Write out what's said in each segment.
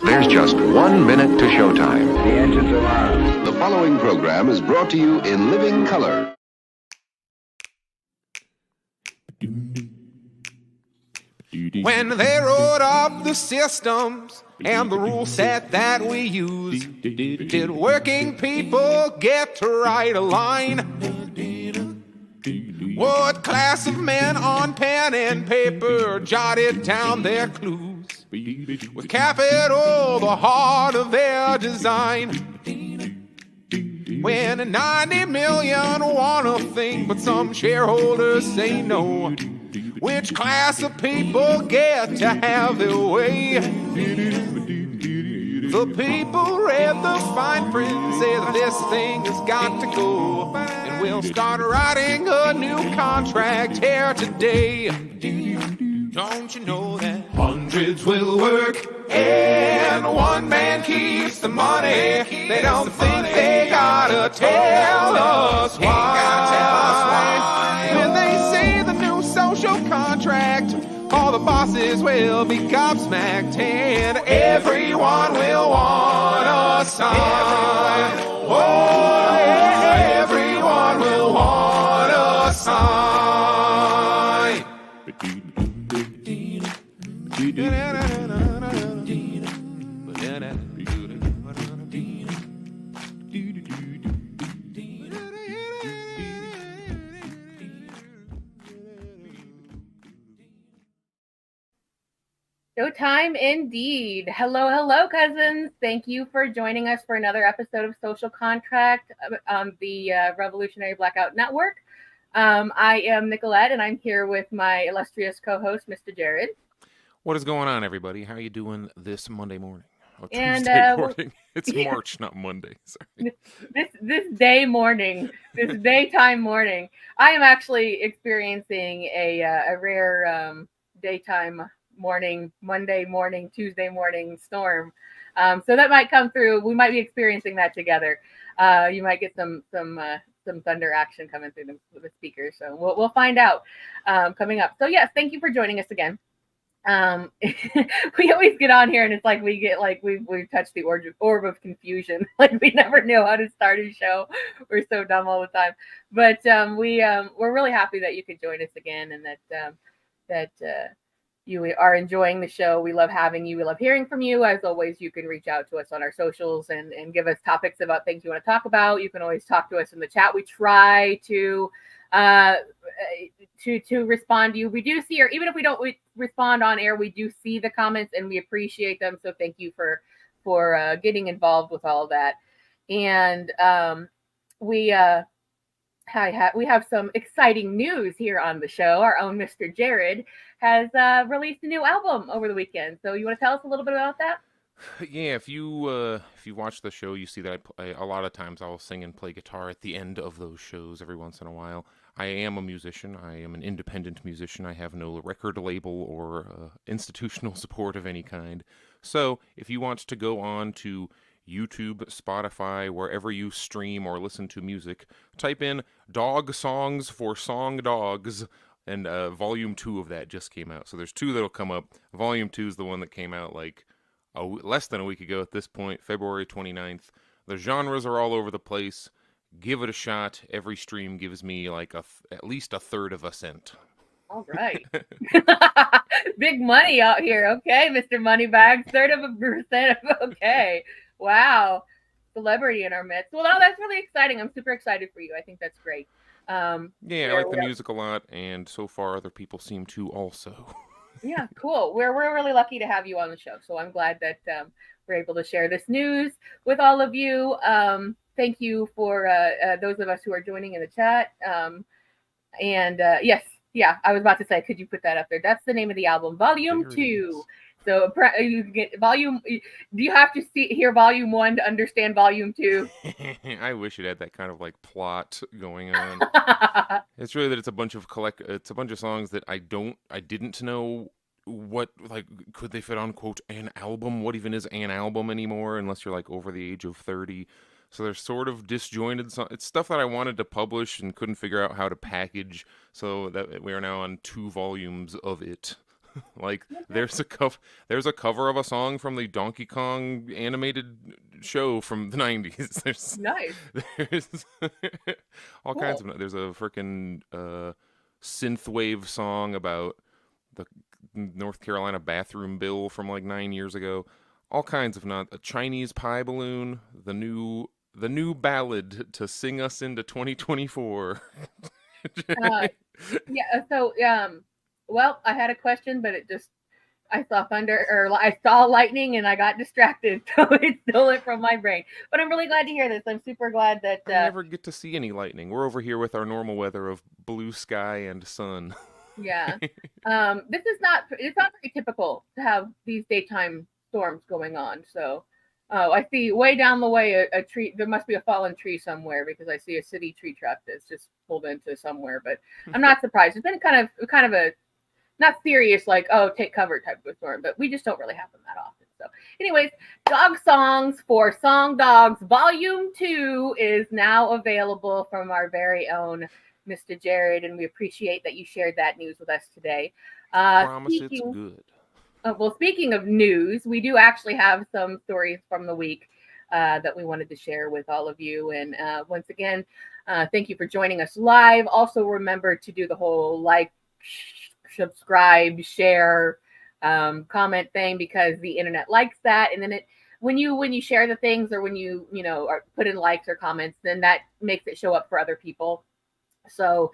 There's just 1 minute to showtime. The engines are on. The following program is brought to you in living color. When they wrote up the systems and the rule set that we use, did working people get to write a line? What class of men on pen and paper jotted down their clues? With capital the heart of their design. When 90 million want a thing, but some shareholders say no. Which class of people get to have their way? The people read the fine print, say that this thing has got to go, and we'll start writing a new contract here today. Don't you know that hundreds will work and one man keeps the money? They don't think they gotta tell us why. When they say the new social contract, all the bosses will be gobsmacked and everyone will want a sign. Oh, everyone will want a sign. Showtime indeed. Hello, cousins. Thank you for joining us for another episode of Social Contract on the Revolutionary Blackout Network. I am Nicolette, and I'm here with my illustrious co-host, Mr. Jared. What is going on, everybody? How are you doing this Monday morning? Oh, And, Tuesday morning. It's March, not Monday. Sorry. This daytime morning. I am actually experiencing a rare daytime morning, Monday morning, Tuesday morning storm. So that might come through. We might be experiencing that together. You might get some thunder action coming through the speakers. So we'll find out coming up. So yes, thank you for joining us again. We always get on here and it's like we get like we've touched the orb of confusion. Like we never know how to start a show. We're so dumb all the time. But we're really happy that you could join us again, and that you are enjoying the show. We love having you. We love hearing from you. As always, you can reach out to us on our socials and give us topics about things you want to talk about. You can always talk to us in the chat. We try to respond to you. We do see, or even if we don't respond on air, we do see the comments and we appreciate them. So thank you for getting involved with all of that. And we have some exciting news here on the show. Our own Mr. Jared has released a new album over the weekend. So you want to tell us a little bit about that? Yeah, if you watch the show, you see that a lot of times I'll sing and play guitar at the end of those shows every once in a while. I am a musician. I am an independent musician. I have no record label or institutional support of any kind. So if you want to go on to YouTube, Spotify, wherever you stream or listen to music, type in Dog Songs for Song Dogs, and Volume 2 of that just came out. So there's two that'll come up. Volume 2 is the one that came out like less than a week ago at this point, February 29th. The genres are all over the place. Give it a shot. Every stream gives me like at least a third of a cent. All right. Big money out here. Okay, Mr. Moneybags, third of a percent. Okay. Wow. Celebrity in our midst. Well, no, that's really exciting. I'm super excited for you. I think that's great. Yeah, I like the music a lot, and so far other people seem to also. Yeah, cool. We're really lucky to have you on the show. So I'm glad that we're able to share this news with all of you. Thank you for those of us who are joining in the chat. Yes, yeah, I was about to say, could you put that up there? That's the name of the album, Volume 2. So you can get volume. Do you have to hear Volume 1 to understand Volume 2? I wish it had that kind of like plot going on. It's really that it's a bunch of songs that I didn't know what, like, could they fit on, quote, an album? What even is an album anymore, unless you're like over the age of 30? So they're sort of disjointed. It's stuff that I wanted to publish and couldn't figure out how to package, so that we are now on 2 volumes of it. Like there's a cover of a song from the Donkey Kong animated show from the 90s. Nice. There's all kinds of. There's a freaking synthwave song about the North Carolina bathroom bill from like 9 years ago. All kinds of a Chinese pie balloon, the new ballad to sing us into 2024. Yeah. So, well, I had a question, but I saw thunder, or I saw lightning, and I got distracted, so it stole it from my brain. But I'm really glad to hear this. I'm super glad that I never get to see any lightning. We're over here with our normal weather of blue sky and sun. Yeah. It's not very typical to have these daytime storms going on. So, I see way down the way a tree. There must be a fallen tree somewhere, because I see a city tree truck that's just pulled into somewhere. But I'm not surprised. It's been kind of a not serious, like, oh, take cover type of storm, but we just don't really have them that often. So anyways, Dog Songs for Song Dogs Volume 2 is now available from our very own Mr. Jared, and we appreciate that you shared that news with us today. Promise it's good. Well, speaking of news, we do actually have some stories from the week that we wanted to share with all of you. And once again, thank you for joining us live. Also, remember to do the whole like, subscribe, share, comment thing, because the internet likes that. And then when you share the things, or when you or put in likes or comments, then that makes it show up for other people. So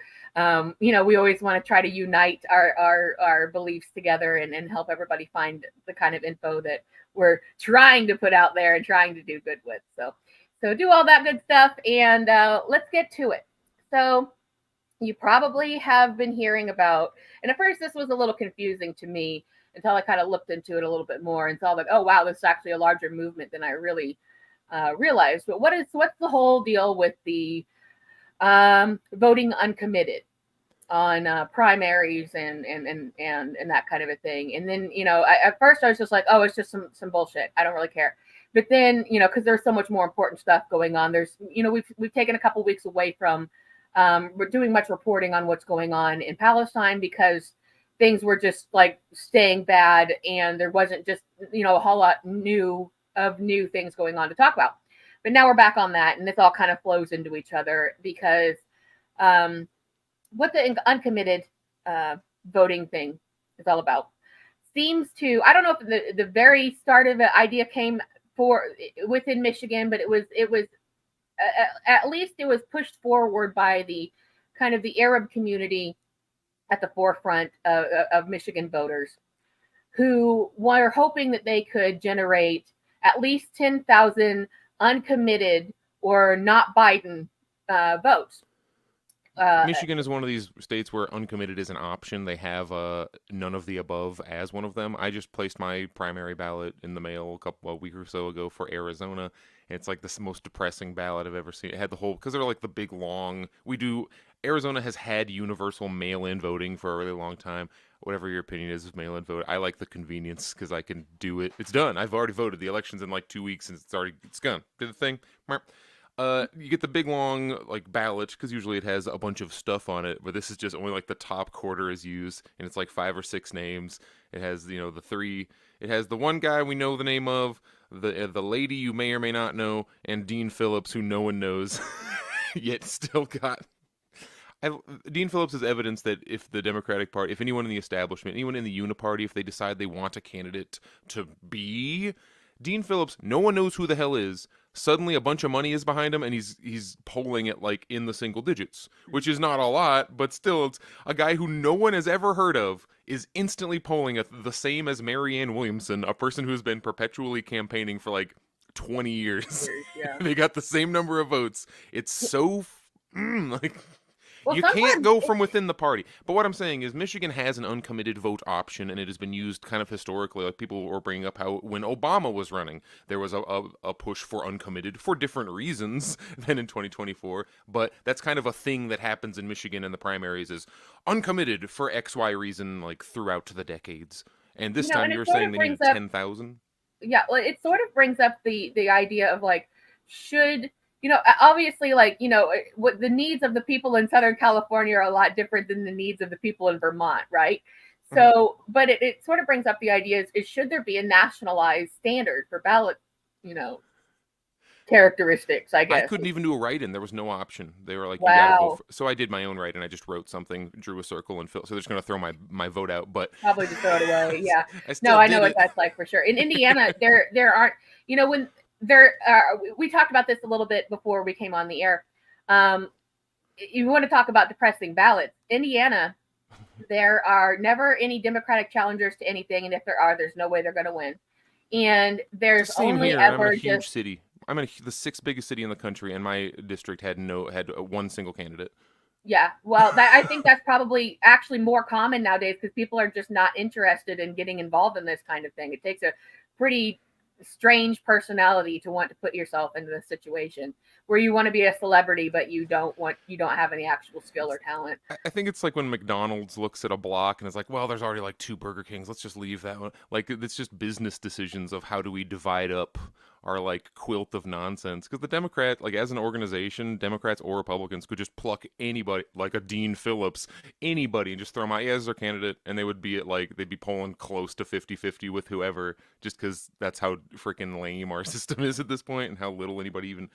we always want to try to unite our beliefs together and help everybody find the kind of info that we're trying to put out there and trying to do good with. So do all that good stuff, and let's get to it. So you probably have been hearing about, and at first this was a little confusing to me until I kind of looked into it a little bit more and saw that, oh wow, this is actually a larger movement than I really realized. But what's the whole deal with the voting uncommitted on primaries and that kind of a thing? And then at first I was just like, oh, it's just some bullshit, I don't really care. But then because there's so much more important stuff going on. There's we've taken a couple weeks away from we're doing much reporting on what's going on in Palestine, because things were just like staying bad, and there wasn't just a whole lot new things going on to talk about. But now we're back on that, and this all kind of flows into each other, because what the uncommitted voting thing is all about seems to, I don't know if the very start of the idea came within Michigan, but it was at least it was pushed forward by the kind of the Arab community at the forefront of Michigan voters, who were hoping that they could generate at least 10,000 uncommitted or not Biden votes. Michigan is one of these states where uncommitted is an option. They have none of the above as one of them. I just placed my primary ballot in the mail a week or so ago for Arizona. It's like the most depressing ballot I've ever seen. It had the whole, because they're like the big long, Arizona has had universal mail-in voting for a really long time. Whatever your opinion is of mail-in vote, I like the convenience because I can do it. It's done. I've already voted. The election's in like 2 weeks, and it's gone. Did the thing. You get the big long like ballot, because usually it has a bunch of stuff on it, but this is just only like the top quarter is used, and it's like 5 or 6 names. It has the three. It has the one guy we know the name of, the lady you may or may not know, and Dean Phillips, who no one knows, yet still got. Dean Phillips is evidence that if the Democratic Party, if anyone in the establishment, anyone in the Uniparty, if they decide they want a candidate to be Dean Phillips, no one knows who the hell is. Suddenly a bunch of money is behind him, and he's polling it like in the single digits, which is not a lot, but still, it's a guy who no one has ever heard of is instantly polling the same as Marianne Williamson, a person who's been perpetually campaigning for like 20 years. Yeah. They got the same number of votes. It's so like. Well, you can't go from within the party. But what I'm saying is Michigan has an uncommitted vote option, and it has been used kind of historically. Like people were bringing up how when Obama was running, there was a push for uncommitted for different reasons than in 2024. But that's kind of a thing that happens in Michigan in the primaries, is uncommitted for XY reason, like throughout the decades. And this time you're saying they need 10,000? Yeah, well, it sort of brings up the idea of like, should... obviously, like, what the needs of the people in Southern California are a lot different than the needs of the people in Vermont, right? So, but it sort of brings up the idea is should there be a nationalized standard for ballot, characteristics, I I guess. couldn't even do a write-in. There was no option. They were like, "You gotta vote." Wow. So I did my own write-in. I just wrote something, drew a circle, and filled. So they're just gonna throw my vote out. But Probably just throw it away. Yeah. I still No, I did know what it. that's like for sure. In Indiana, there aren't, when there we talked about this a little bit before we came on the air. You want to talk about depressing ballots. Indiana, there are never any Democratic challengers to anything, and if there are, there's no way they're going to win. And there's Same only here. I'm in ever a huge just city. I'm in the sixth biggest city in the country, and my district had one single candidate. Yeah, well, I think that's probably actually more common nowadays because people are just not interested in getting involved in this kind of thing. It takes a pretty strange personality to want to put yourself into this situation where you want to be a celebrity, but you don't have any actual skill or talent. I think it's like when McDonald's looks at a block and is like, well, there's already like 2 Burger Kings. Let's just leave that one. Like, it's just business decisions of how do we divide up our like quilt of nonsense. Because the Democrat, like as an organization, Democrats or Republicans could just pluck anybody, like a Dean Phillips, anybody, and just throw them out as their candidate. And they would be they'd be polling close to 50-50 with whoever, just because that's how freaking lame our system is at this point and how little anybody even.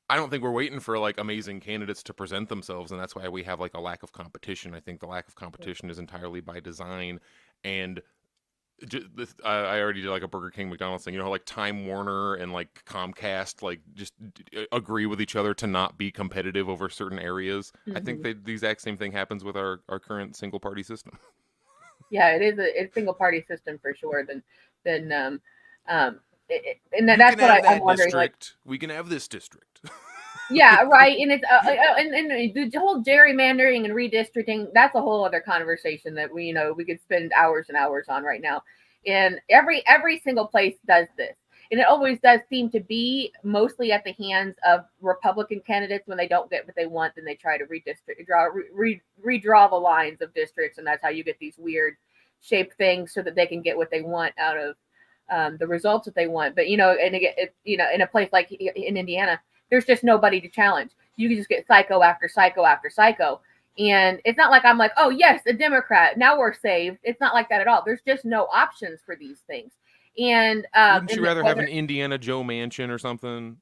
I don't think we're waiting for like amazing candidates to present themselves, and that's why we have like a lack of competition. I think the lack of competition is entirely by design. And I already did like a Burger King McDonald's thing. How like Time Warner and like Comcast like just agree with each other to not be competitive over certain areas. I think the exact same thing happens with our current single party system. Yeah, it is a single party system for sure. And that's what I'm wondering. District. We can have this district. Yeah, right. And it's and the whole gerrymandering and redistricting, that's a whole other conversation that we could spend hours and hours on right now. And every single place does this. And it always does seem to be mostly at the hands of Republican candidates. When they don't get what they want, then they try to redraw the lines of districts, and that's how you get these weird shaped things so that they can get what they want out of the results that they want. But in a place like in Indiana, there's just nobody to challenge. You can just get psycho after psycho after psycho. And it's not like I'm like, oh, yes, a Democrat. Now we're saved. It's not like that at all. There's just no options for these things. And wouldn't you rather have an Indiana Joe Manchin or something?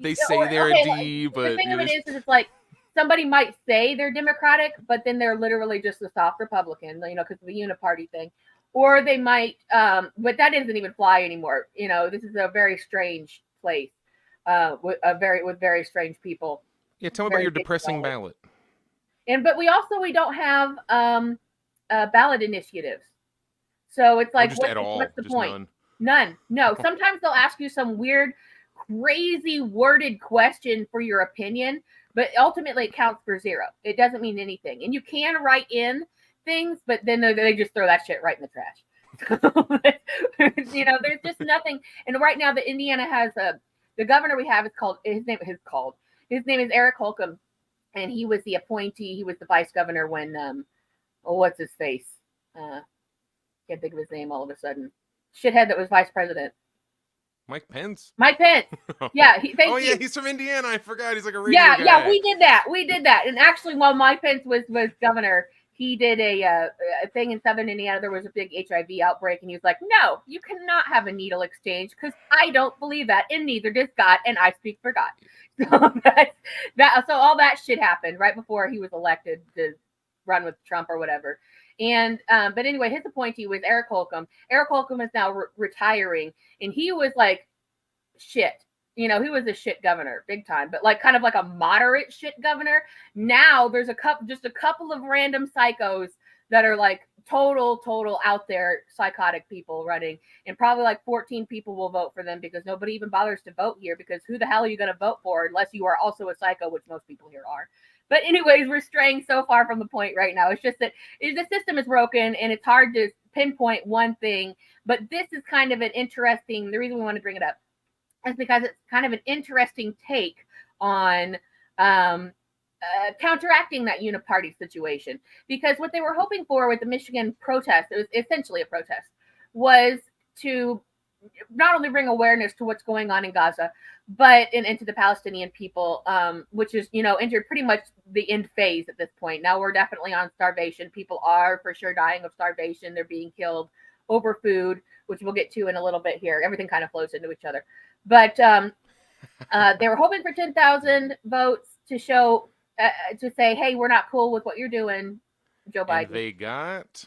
They say they're a D, but the thing of it is it's like somebody might say they're Democratic, but then they're literally just a soft Republican, because of the uniparty thing. Or they might, but that doesn't even fly anymore. This is a very strange place with very strange people. Yeah, tell me about your depressing ballot. But we don't have ballot initiatives. So it's like, what's the point? None. No. Sometimes they'll ask you some weird, crazy worded question for your opinion, but ultimately it counts for 0. It doesn't mean anything. And you can write in things, but then they just throw that shit right in the trash. There's just nothing. And right now, the Indiana has the governor we have his name is Eric Holcomb, and he was the appointee. He was the vice governor when what's his face? Can't think of his name all of a sudden. Shithead that was vice president. Mike Pence. Yeah. Yeah, he's from Indiana. I forgot. He's like a radio guy. Yeah. We did that. And actually, while Mike Pence was governor, he did a thing in Southern Indiana. There was a big HIV outbreak, and he was like, "No, you cannot have a needle exchange because I don't believe that, and neither does God, and I speak for God." So all that shit happened right before he was elected to run with Trump or whatever. And but anyway, his appointee was Eric Holcomb. Eric Holcomb is now retiring, and he was like shit. He was a shit governor, big time, but like kind of like a moderate shit governor. Now there's a couple of random psychos that are like total out there psychotic people running, and probably like 14 people will vote for them because nobody even bothers to vote here, because who the hell are you going to vote for unless you are also a psycho, which most people here are. But anyways, we're straying so far from the point right now. It's just that the system is broken and it's hard to pinpoint one thing. But this is kind of an interesting, the reason we want to bring it up is because it's kind of an interesting take on counteracting that uniparty situation. Because what they were hoping for with the Michigan protest, it was essentially a protest, was to not only bring awareness to what's going on in Gaza, but into the Palestinian people, which is, entered pretty much the end phase at this point. Now we're definitely on starvation. People are for sure dying of starvation. They're being killed over food, which we'll get to in a little bit here. Everything kind of flows into each other. But they were hoping for 10,000 votes to show, to say, hey, we're not cool with what you're doing, Joe Biden. And they got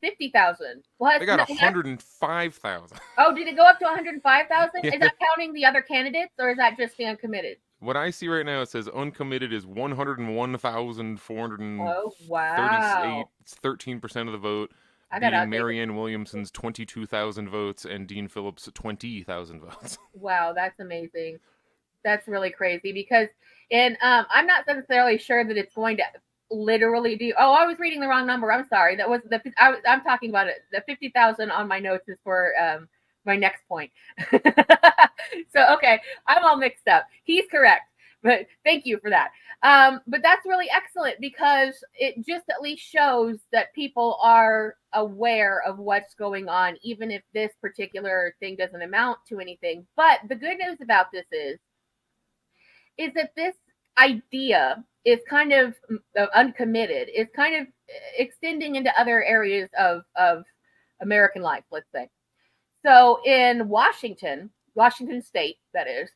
50,000. They got 105,000. Oh, did it go up to 105,000? Yeah. Is that counting the other candidates, or is that just the uncommitted? What I see right now, it says uncommitted is 101,438. Oh, wow. It's 13% of the vote. Beating Marianne Williamson's 22,000 votes and Dean Phillips' 20,000 votes. Wow, that's amazing. That's really crazy because, and I'm not necessarily sure that it's going to literally do. Oh, I was reading the wrong number. I'm sorry. That was I'm talking about it. The 50,000 on my notes is for my next point. So okay, I'm all mixed up. He's correct, but thank you for that. But that's really excellent because it just at least shows that people are aware of what's going on, even if this particular thing doesn't amount to anything. But the good news about this is that this idea is kind of uncommitted. It's kind of extending into other areas of American life, let's say. So in Washington State, that is,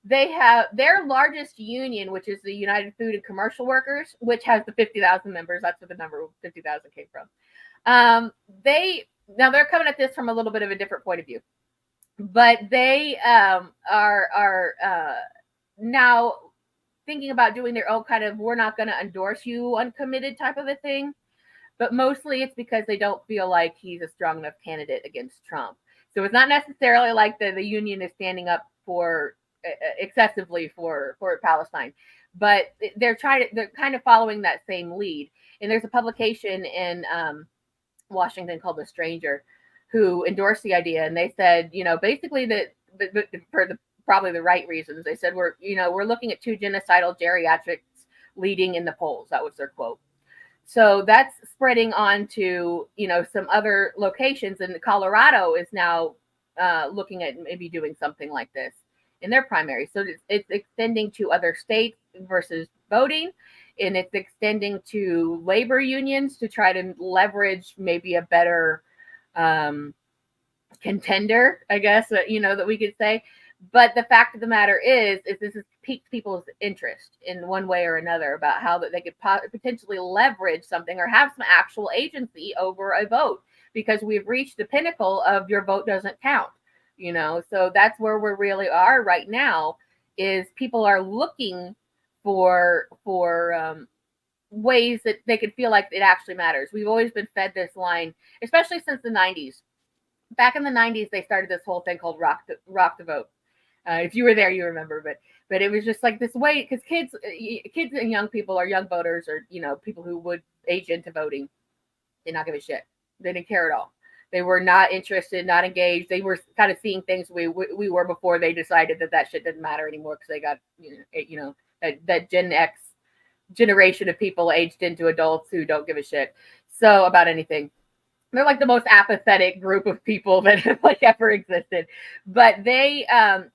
they have their largest union, which is the United Food and Commercial Workers, which has the 50,000 members. That's where the number 50,000 came from. They're coming at this from a little bit of a different point of view, but they are now thinking about doing their own kind of, we're not going to endorse you uncommitted type of a thing. But mostly it's because they don't feel like he's a strong enough candidate against Trump. So it's not necessarily like the union is standing up for excessively for Palestine, but they're kind of following that same lead. And there's a publication in Washington called The Stranger who endorsed the idea, and they said, basically that for probably the right reasons. They said we're looking at two genocidal geriatrics leading in the polls. That was their quote. So that's spreading on to, some other locations, and Colorado is now looking at maybe doing something like this in their primary. So it's extending to other states versus voting, and it's extending to labor unions to try to leverage maybe a better contender, I guess, that we could say. But the fact of the matter is this has piqued people's interest in one way or another about how that they could potentially leverage something or have some actual agency over a vote, because we've reached the pinnacle of your vote doesn't count, So that's where we really are right now, is people are looking for ways that they could feel like it actually matters. We've always been fed this line, especially since the 90s. Back in the 90s, they started this whole thing called Rock the Vote. If you were there, you remember, but it was just like this way, because kids and young people, or young voters, or people who would age into voting, did not give a shit. They didn't care at all. They were not interested, not engaged. They were kind of seeing things we were before they decided that shit didn't matter anymore, because they got that Gen X generation of people aged into adults who don't give a shit about anything. They're like the most apathetic group of people that have ever existed. But they to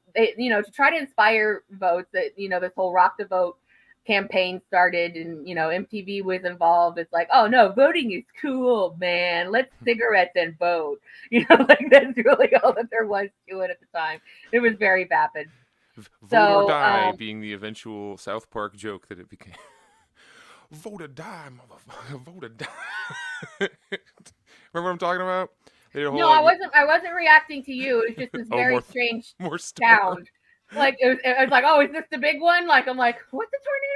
try to inspire votes, that this whole Rock the Vote campaign started, and MTV was involved. It's like, oh no, voting is cool, man. Let's cigarettes and vote. That's really all that there was to it at the time. It was very vapid. Vote or die being the eventual South Park joke that it became. Vote or die, motherfucker. Vote or die. Remember what I'm talking about? No, I wasn't reacting to you. It was just this very strange sound. Like it was like, oh, is this the big one? Like I'm like, what's the tornado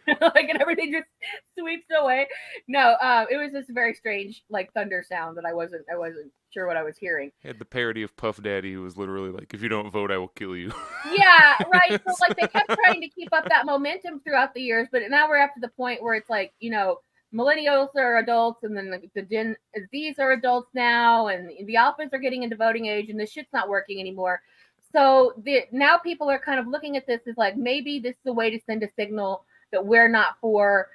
sound like? And everything just sweeps away. No, it was this very strange thunder sound that I wasn't sure what I was hearing. He had the parody of Puff Daddy, who was literally like, if you don't vote, I will kill you. Yeah, right. So they kept trying to keep up that momentum throughout the years, but now we're up to the point where it's like, millennials are adults, and then the Gen Zs are adults now, and the alphas are getting into voting age, and this shit's not working anymore. So now people are kind of looking at this as like, maybe this is a way to send a signal that we're not for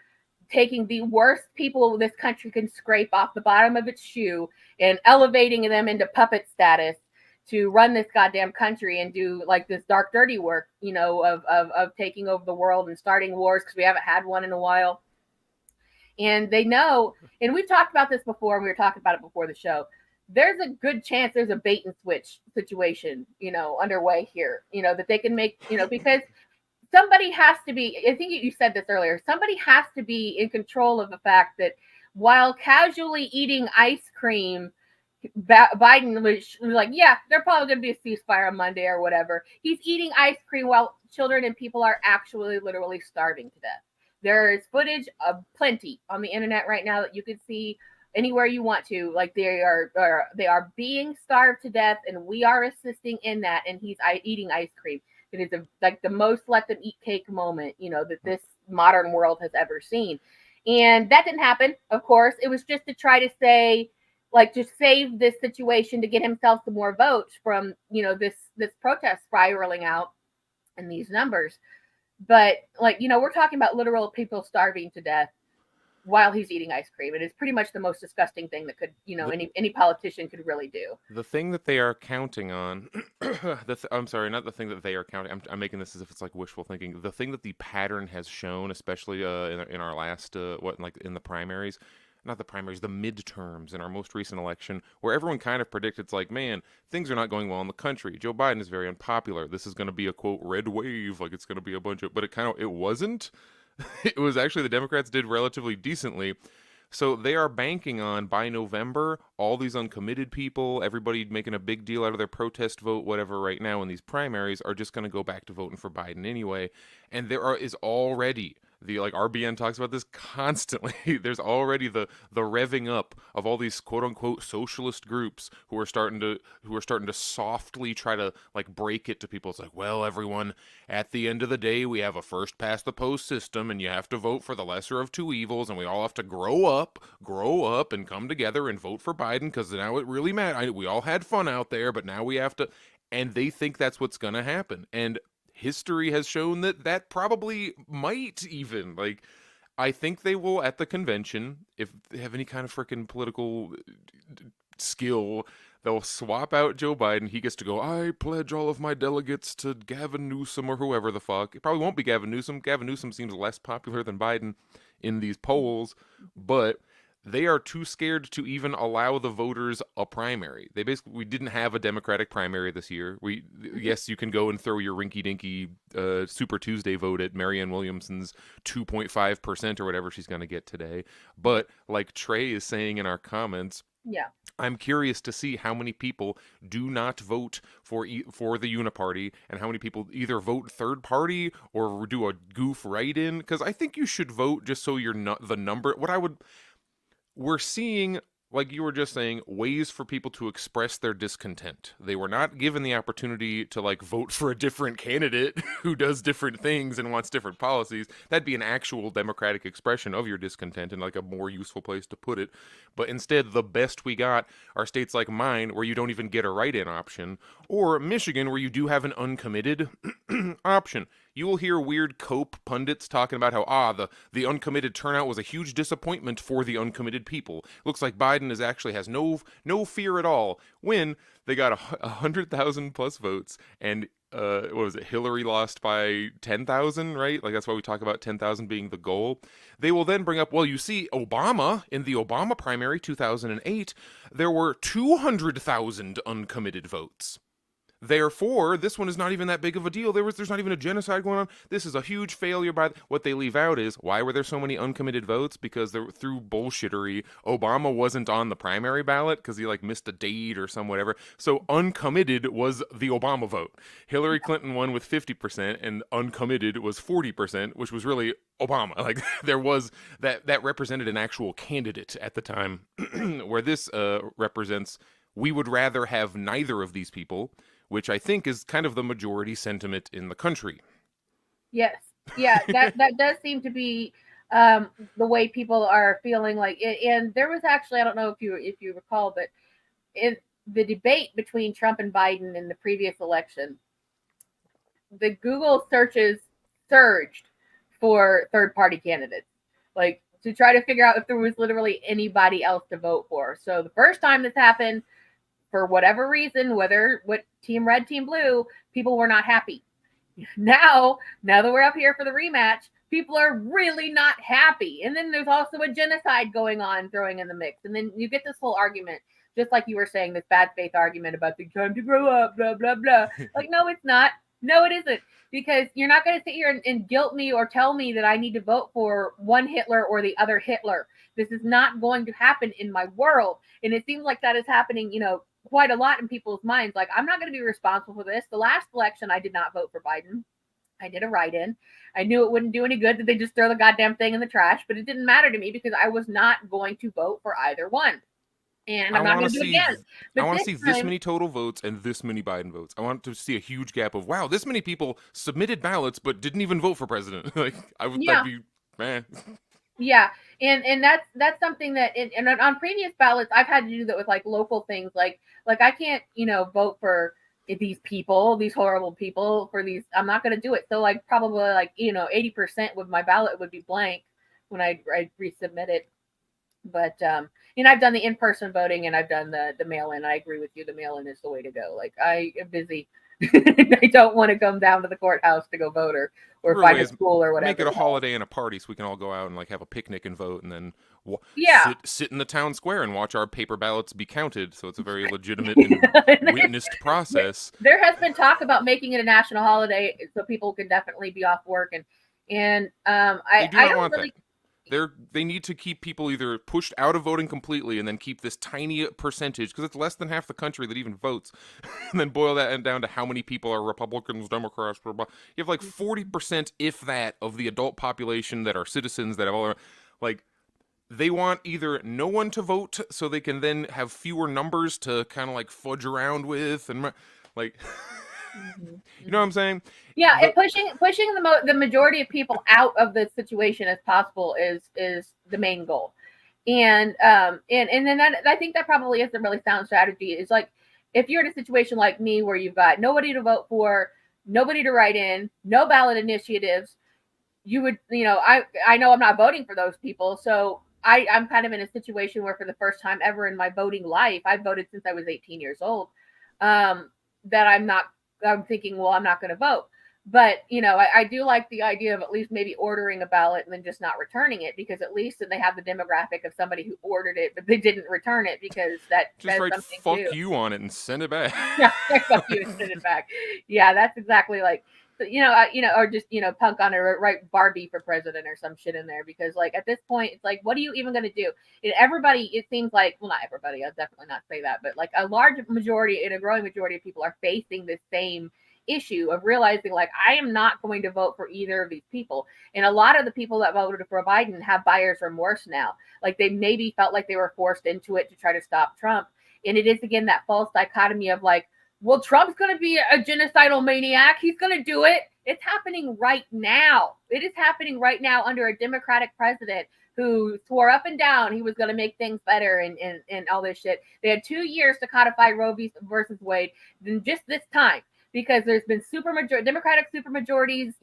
taking the worst people this country can scrape off the bottom of its shoe and elevating them into puppet status to run this goddamn country and do like this dark, dirty work, of taking over the world and starting wars, because we haven't had one in a while. And they know, and we've talked about this before, and we were talking about it before the show. There's a good chance there's a bait and switch situation, underway here, that they can make, because somebody has to be, I think you said this earlier, somebody has to be in control of the fact that while casually eating ice cream, Biden was like, yeah, they're probably going to be a ceasefire on Monday or whatever. He's eating ice cream while children and people are actually literally starving to death. There is footage of plenty on the internet right now that you can see anywhere you want to. Like they are being starved to death, and we are assisting in that. And he's eating ice cream. It is like the most let them eat cake moment, that this modern world has ever seen. And that didn't happen, of course. It was just to try to say, like, to save this situation, to get himself some more votes from, this protest spiraling out and these numbers. But we're talking about literal people starving to death while he's eating ice cream. It is pretty much the most disgusting thing that could, any politician could really do. The thing that they are counting on, I'm sorry, not the thing that they are counting. I'm making this as if it's like wishful thinking. The thing that the pattern has shown, especially in our last, in the primaries, not the primaries, the midterms in our most recent election, where everyone kind of predicted, it's like, man, things are not going well in the country. Joe Biden is very unpopular. This is going to be a, quote, red wave. Like, it's going to be a bunch of, but it wasn't. It was actually the Democrats did relatively decently. So they are banking on, by November, all these uncommitted people, everybody making a big deal out of their protest vote, whatever, right now in these primaries, are just going to go back to voting for Biden anyway. And there is already, RBN talks about this constantly, there's already the revving up of all these quote-unquote socialist groups who are starting to softly try to, break it to people. It's like, well, everyone, at the end of the day, we have a first-past-the-post system, and you have to vote for the lesser of two evils, and we all have to grow up and come together and vote for Biden, because now it really matters. We all had fun out there, but now we have to, and they think that's what's going to happen. And history has shown that probably might even, I think they will, at the convention, if they have any kind of freaking political skill, they'll swap out Joe Biden. He gets to go, I pledge all of my delegates to Gavin Newsom or whoever the fuck. It probably won't be Gavin Newsom. Gavin Newsom seems less popular than Biden in these polls, but they are too scared to even allow the voters a primary. We didn't have a Democratic primary this year. Yes, you can go and throw your rinky-dinky Super Tuesday vote at Marianne Williamson's 2.5% or whatever she's going to get today. But like Trey is saying in our comments, yeah, I'm curious to see how many people do not vote for the uniparty, and how many people either vote third party or do a goof write-in. Because I think you should vote just so you're not the number. We're seeing, like you were just saying, ways for people to express their discontent. They were not given the opportunity to vote for a different candidate who does different things and wants different policies. That'd be an actual democratic expression of your discontent and a more useful place to put it. But instead, the best we got are states like mine, where you don't even get a write-in option, or Michigan, where you do have an uncommitted option. You will hear weird cope pundits talking about how, the uncommitted turnout was a huge disappointment for the uncommitted people. Looks like Biden has no fear at all, when they got 100,000 plus votes, and what was it? Hillary lost by 10,000, right? That's why we talk about 10,000 being the goal. They will then bring up, well, you see, Obama, in the Obama primary 2008, there were 200,000 uncommitted votes. Therefore, this one is not even that big of a deal. There's not even a genocide going on. This is a huge failure. What they leave out is, why were there so many uncommitted votes? Because through bullshittery, Obama wasn't on the primary ballot because he missed a date or some whatever. So uncommitted was the Obama vote. Hillary Clinton won with 50%, and uncommitted was 40%, which was really Obama. There was that represented an actual candidate at the time, where this represents, we would rather have neither of these people, which I think is kind of the majority sentiment in the country. Yes. Yeah, that does seem to be the way people are feeling it. And there was actually, I don't know if you recall, but in the debate between Trump and Biden in the previous election, the Google searches surged for third-party candidates. to try to figure out if there was literally anybody else to vote for. So the first time this happened, for whatever reason, whether what team red, team blue, people were not happy. Now that we're up here for the rematch, people are really not happy. And then there's also a genocide going on, throwing in the mix. And then you get this whole argument, just like you were saying, this bad faith argument about the time to grow up, blah, blah, blah. Like, no, it's not. No, it isn't. Because you're not going to sit here and guilt me or tell me that I need to vote for one Hitler or the other Hitler. This is not going to happen in my world. And it seems like that is happening, quite a lot in people's minds. Like, I'm not going to be responsible for this. The last election, I did not vote for Biden. I did a write-in. I knew it wouldn't do any good that they just throw the goddamn thing in the trash, but it didn't matter to me because I was not going to vote for either one. And I'm not going to do it again. I want to see this many total votes and this many Biden votes. I want to see a huge gap of, wow, this many people submitted ballots but didn't even vote for president. Like, that'd be, man. Yeah, and that's something that and on previous ballots I've had to do that with like local things, like I can't vote for these people, these horrible people for these. I'm not going to do it. So like probably like 80% with my ballot would be blank when I resubmit it. But I've done the in-person voting and I've done the mail-in. I agree with you. The mail-in is the way to go. Like, I am busy. I don't want to come down to the courthouse to go vote or find a school or whatever. Make it a holiday and a party so we can all go out and like have a picnic and vote, and then sit in the town square and watch our paper ballots be counted. So it's a very legitimate and witnessed process. There has been talk about making it a national holiday so people can definitely be off work, and I don't want really. They need to keep people either pushed out of voting completely and then keep this tiny percentage, because it's less than half the country that even votes, and then boil that down to how many people are Republicans, Democrats, blah, blah. You have like 40%, if that, of the adult population that are citizens that have all, like, they want either no one to vote so they can then have fewer numbers to kind of like fudge around with, and like... You know what I'm saying? Yeah, and pushing the majority of people out of the situation as possible is the main goal, and then that, I think that probably is a really sound strategy. Is like, if you're in a situation like me where you've got nobody to vote for, nobody to write in, no ballot initiatives, you would I know I'm not voting for those people, so I'm kind of in a situation where for the first time ever in my voting life, I've voted since I was 18 years old, that I'm thinking, well, I'm not going to vote. But, I do like the idea of at least maybe ordering a ballot and then just not returning it, because at least then they have the demographic of somebody who ordered it, but they didn't return it, because that just write fuck you on it and send it back. Yeah, fuck you and send it back. Yeah, that's exactly like, or just, punk on it, or write Barbie for president or some shit in there, because like at this point, it's like, what are you even going to do? And everybody, it seems like, well, not everybody, I'll definitely not say that, but like a large majority and a growing majority of people are facing the same issue of realizing, like, I am not going to vote for either of these people. And a lot of the people that voted for Biden have buyer's remorse now. Like, they maybe felt like they were forced into it to try to stop Trump. And it is, again, that false dichotomy of like, well, Trump's going to be a genocidal maniac. He's going to do it. It's happening right now. It is happening right now under a Democratic president who swore up and down he was going to make things better and all this shit. They had 2 years to codify Roe versus Wade. Then just this time, because there's been Democratic supermajorities,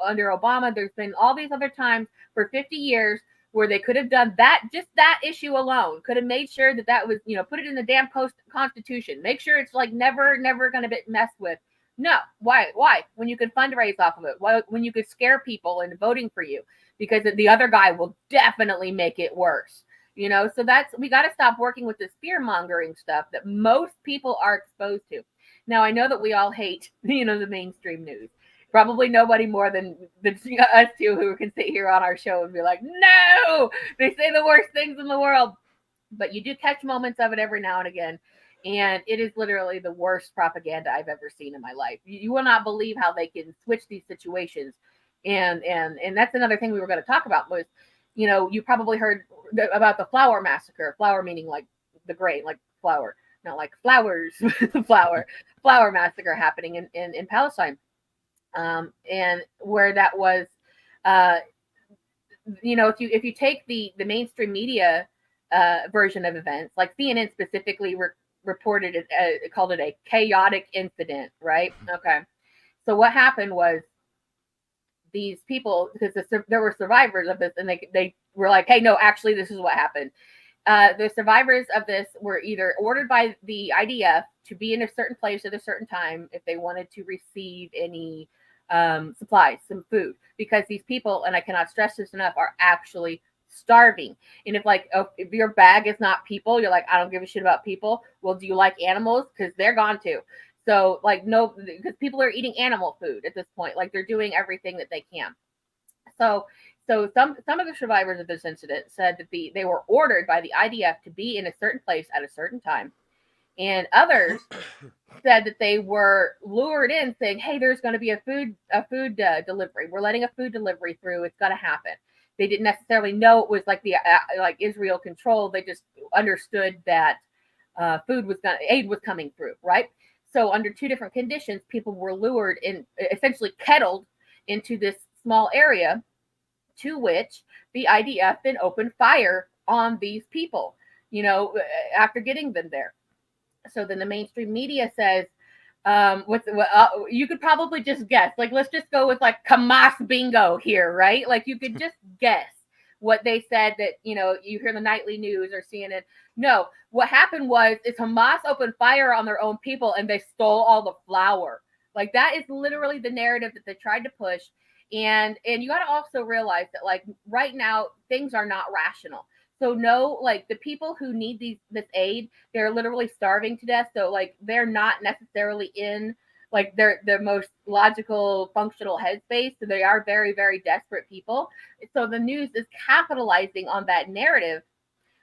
under Obama. There's been all these other times for 50 years where they could have done that, just that issue alone, could have made sure that was, put it in the damn Constitution. Make sure it's like never going to be messed with. No, why? When you could fundraise off of it, when you could scare people into voting for you, because the other guy will definitely make it worse. We got to stop working with this fear mongering stuff that most people are exposed to. Now, I know that we all hate, the mainstream news. Probably nobody more than us two who can sit here on our show and be like, no, they say the worst things in the world. But you do catch moments of it every now and again. And it is literally the worst propaganda I've ever seen in my life. You will not believe how they can switch these situations. And that's another thing we were going to talk about was, you probably heard about the Flour Massacre. Flour meaning like the grain, like flour, not like flowers. Flour Massacre happening in Palestine. And where that was, if you take the mainstream media version of events, like CNN specifically reported it, called it a chaotic incident, right? Okay. So what happened was these people, because there were survivors of this, and they were like, hey, no, actually, this is what happened. The survivors of this were either ordered by the IDF to be in a certain place at a certain time if they wanted to receive any supplies, some food, because these people, and I cannot stress this enough, are actually starving. And if your bag is not people, you're like, I don't give a shit about people. Well, do you like animals? Because they're gone too. So no, because people are eating animal food at this point. Like, they're doing everything that they can. So some of the survivors of this incident said that they were ordered by the IDF to be in a certain place at a certain time, and others said that they were lured in, saying, "Hey, there's going to be a food delivery. We're letting a food delivery through. It's going to happen." They didn't necessarily know it was like like Israel controlled. They just understood that aid was coming through, right? So under two different conditions, people were lured in, essentially kettled into this small area, to which the IDF then opened fire on these people, after getting them there. So then the mainstream media says, you could probably just guess, like, let's just go with like Hamas bingo here, right? Like, you could just guess what they said, that, you hear the nightly news or CNN. No, what happened is Hamas opened fire on their own people and they stole all the flour. Like, that is literally the narrative that they tried to push. And you got to also realize that, like, right now things are not rational. So no, like, the people who need this aid, they're literally starving to death. So, like, they're not necessarily in, like, their most logical, functional headspace. So they are very, very desperate people. So the news is capitalizing on that narrative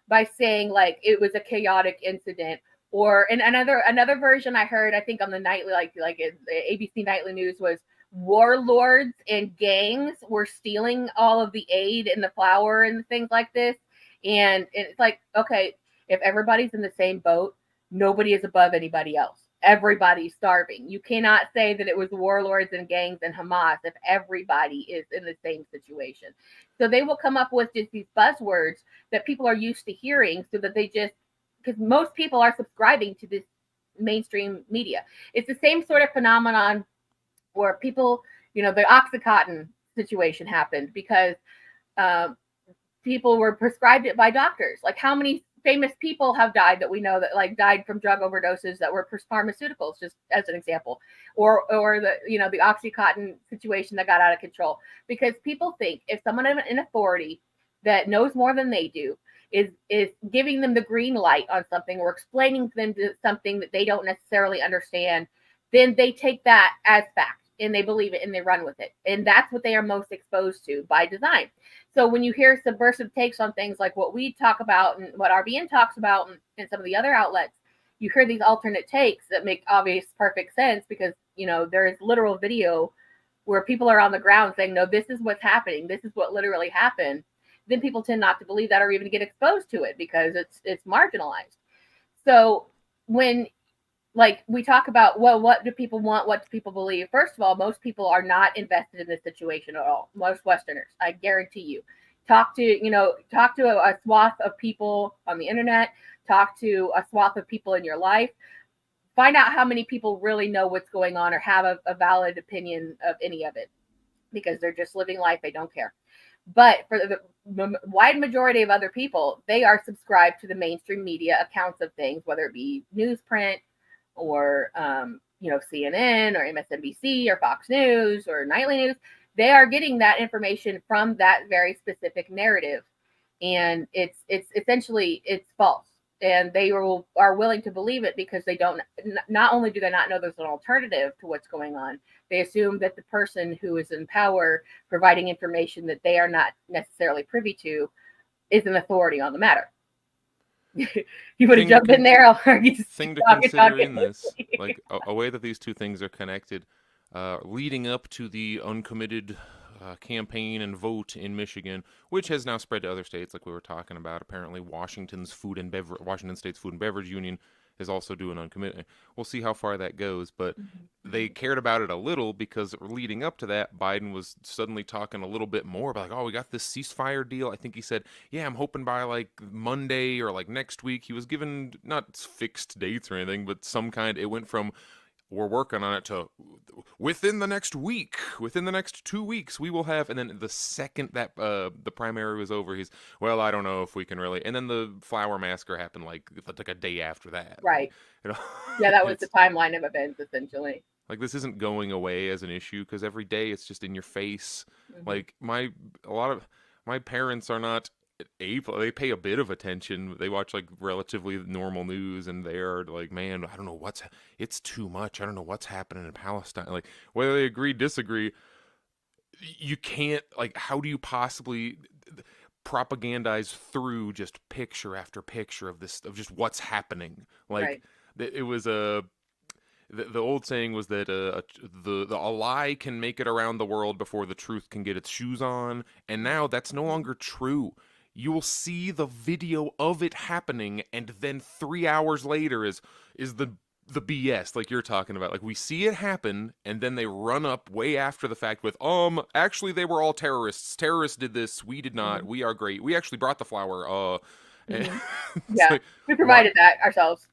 by saying, like, it was a chaotic incident. And another version I heard, I think on the nightly, like ABC nightly news, was warlords and gangs were stealing all of the aid and the flour and things like this. And it's like, okay, if everybody's in the same boat, nobody is above anybody else. Everybody's starving. You cannot say that it was warlords and gangs and Hamas if everybody is in the same situation. So they will come up with just these buzzwords that people are used to hearing, so that because most people are subscribing to this mainstream media. It's the same sort of phenomenon where people, the Oxycontin situation happened because people were prescribed it by doctors. Like, how many famous people have died that we know that, like, died from drug overdoses that were pharmaceuticals, just as an example, or the Oxycontin situation that got out of control, because people think if someone in authority that knows more than they do is giving them the green light on something, or explaining to them something that they don't necessarily understand, then they take that as fact and they believe it and they run with it. And that's what they are most exposed to by design. So when you hear subversive takes on things like what we talk about and what RBN talks about and some of the other outlets, you hear these alternate takes that make obvious perfect sense, because, there is literal video where people are on the ground saying, no, this is what's happening. This is what literally happened. Then people tend not to believe that, or even get exposed to it, because it's marginalized. So when, like, we talk about, well, what do people want? What do people believe? First of all, most people are not invested in this situation at all. Most Westerners, I guarantee you. Talk to a swath of people on the internet. Talk to a swath of people in your life. Find out how many people really know what's going on or have a valid opinion of any of it, because they're just living life. They don't care. But for the wide majority of other people, they are subscribed to the mainstream media accounts of things, whether it be newsprint, or CNN or MSNBC or Fox News or nightly news. They are getting that information from that very specific narrative, and it's essentially false, and they are willing to believe it because they don't. Not only do they not know there's an alternative to what's going on, they assume that the person who is in power providing information that they are not necessarily privy to is an authority on the matter. You would have jumped in there. Thing to consider in this, like a way that these two things are connected, leading up to the Uncommitted campaign and vote in Michigan, which has now spread to other states, like we were talking about. Apparently, Washington State's Food and Beverage Union is also doing Uncommitted. We'll see how far that goes, but they cared about it a little, because leading up to that, Biden was suddenly talking a little bit more about, like, oh, we got this ceasefire deal. I think he said, yeah, I'm hoping by like Monday or like next week. He was given not fixed dates or anything, but some kind. It went from we're working on it to within the next week, within the next 2 weeks, we will have. And then the second that the primary was over, he's, well, I don't know if we can really. And then the Flour Massacre happened like a day after that. Right. You know, Yeah, that was the timeline of events essentially. like this isn't going away as an issue because every day it's just in your face. Mhm. Like a lot of my parents are not able, they pay a bit of attention. They watch like relatively normal news and they're like, man, I don't know it's too much. I don't know what's happening in Palestine. Like whether they agree, disagree, you can't, like, how do you possibly propagandize through just picture after picture of this, of just what's happening? Like Right. it was the old saying was that a lie can make it around the world before the truth can get its shoes on, and now that's no longer true. You will see the video of it happening, and then 3 hours later is the BS, like you're talking about. Like we see it happen, and then they run up way after the fact with, actually they were all terrorists. Terrorists did this. We did not. We are great. We actually brought the flour. Yeah, like, we provided that ourselves.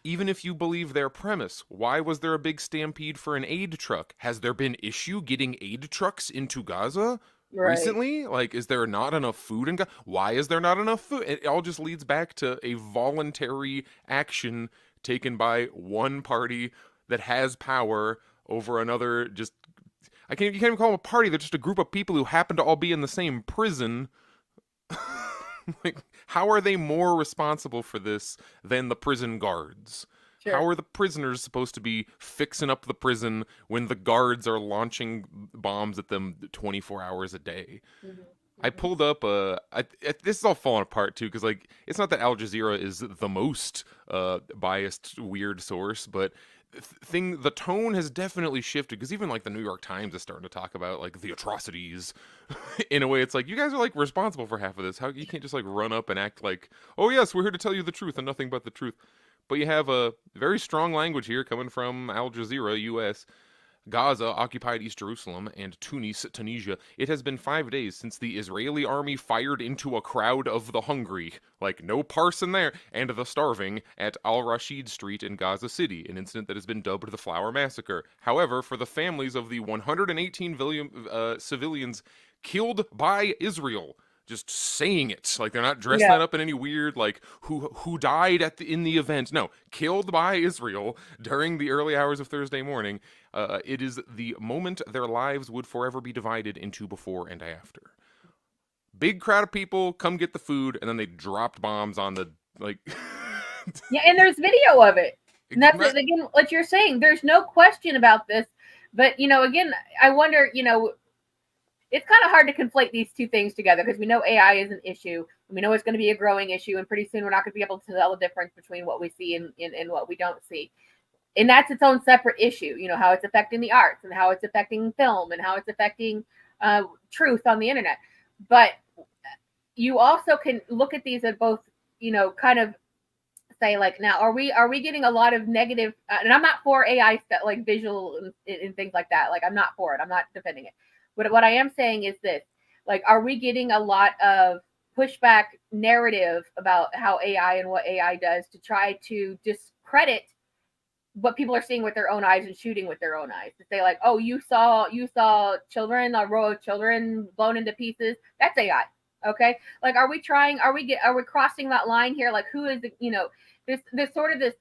even if you believe their premise, why was there a big stampede for an aid truck? Has there been issue getting aid trucks into Gaza recently? Like, is there not enough food in Gaza? Why is there not enough food? It all just leads back to a voluntary action taken by one party that has power over another. Just, you can't even call them a party. They're just a group of people who happen to all be in the same prison. Like, how are they more responsible for this than the prison guards? Sure. How are the prisoners supposed to be fixing up the prison when the guards are launching bombs at them 24 hours a day? Mm-hmm. I pulled up this is all falling apart too, because like it's not that Al Jazeera is the most biased weird source, but the tone has definitely shifted, because even like the New York Times is starting to talk about like the atrocities in a way. It's like, you guys are like responsible for half of this. How you can't just like run up and act like, oh yes, we're here to tell you the truth and nothing but the truth. But you have a very strong language here coming from Al Jazeera, US. Gaza occupied East Jerusalem and Tunisia. It has been 5 days since the Israeli army fired into a crowd of the hungry, like no parson there, and the starving at Al-Rashid Street in Gaza City, an incident that has been dubbed the Flour Massacre. However, for the families of the 118 civilians killed by Israel, just saying it, like they're not dressing that up in any weird, like who died in the event. No, killed by Israel during the early hours of Thursday morning. It is the moment their lives would forever be divided into before and after. Big crowd of people come get the food, and then they dropped bombs on the, like. Yeah, and there's video of it. And that's it, again, what you're saying. There's no question about this. But, again, I wonder, it's kind of hard to conflate these two things together, because we know AI is an issue. And we know it's going to be a growing issue, and pretty soon we're not going to be able to tell the difference between what we see and what we don't see. And that's its own separate issue, how it's affecting the arts and how it's affecting film and how it's affecting truth on the internet. But you also can look at these at both, kind of say, like, now, are we getting a lot of negative, and I'm not for AI stuff, like visual and things like that. Like, I'm not for it. I'm not defending it. But what I am saying is this, like, are we getting a lot of pushback narrative about how AI and what AI does to try to discredit what people are seeing with their own eyes and shooting with their own eyes? To say, like, oh, you saw children, a row of children blown into pieces. That's AI. Okay. Like, are we crossing that line here? Like, who is, this sort of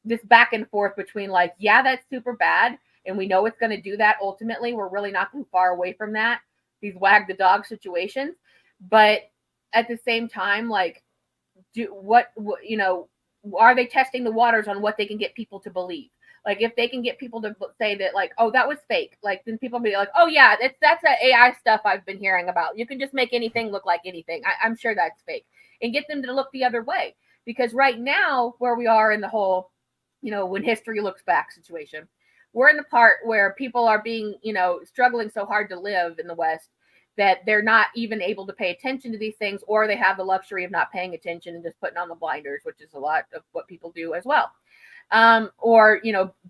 this back and forth between, like, yeah, that's super bad, and we know it's going to do that. Ultimately, we're really not too far away from that. These wag the dog situations. But at the same time, like, are they testing the waters on what they can get people to believe? Like, if they can get people to say that, like, oh, that was fake, like, then people will be like, oh yeah, that's that AI stuff I've been hearing about. You can just make anything look like anything. I'm sure that's fake, and get them to look the other way. Because right now, where we are in the whole, when history looks back situation, we're in the part where people are being, struggling so hard to live in the West that they're not even able to pay attention to these things, or they have the luxury of not paying attention and just putting on the blinders, which is a lot of what people do as well. Or,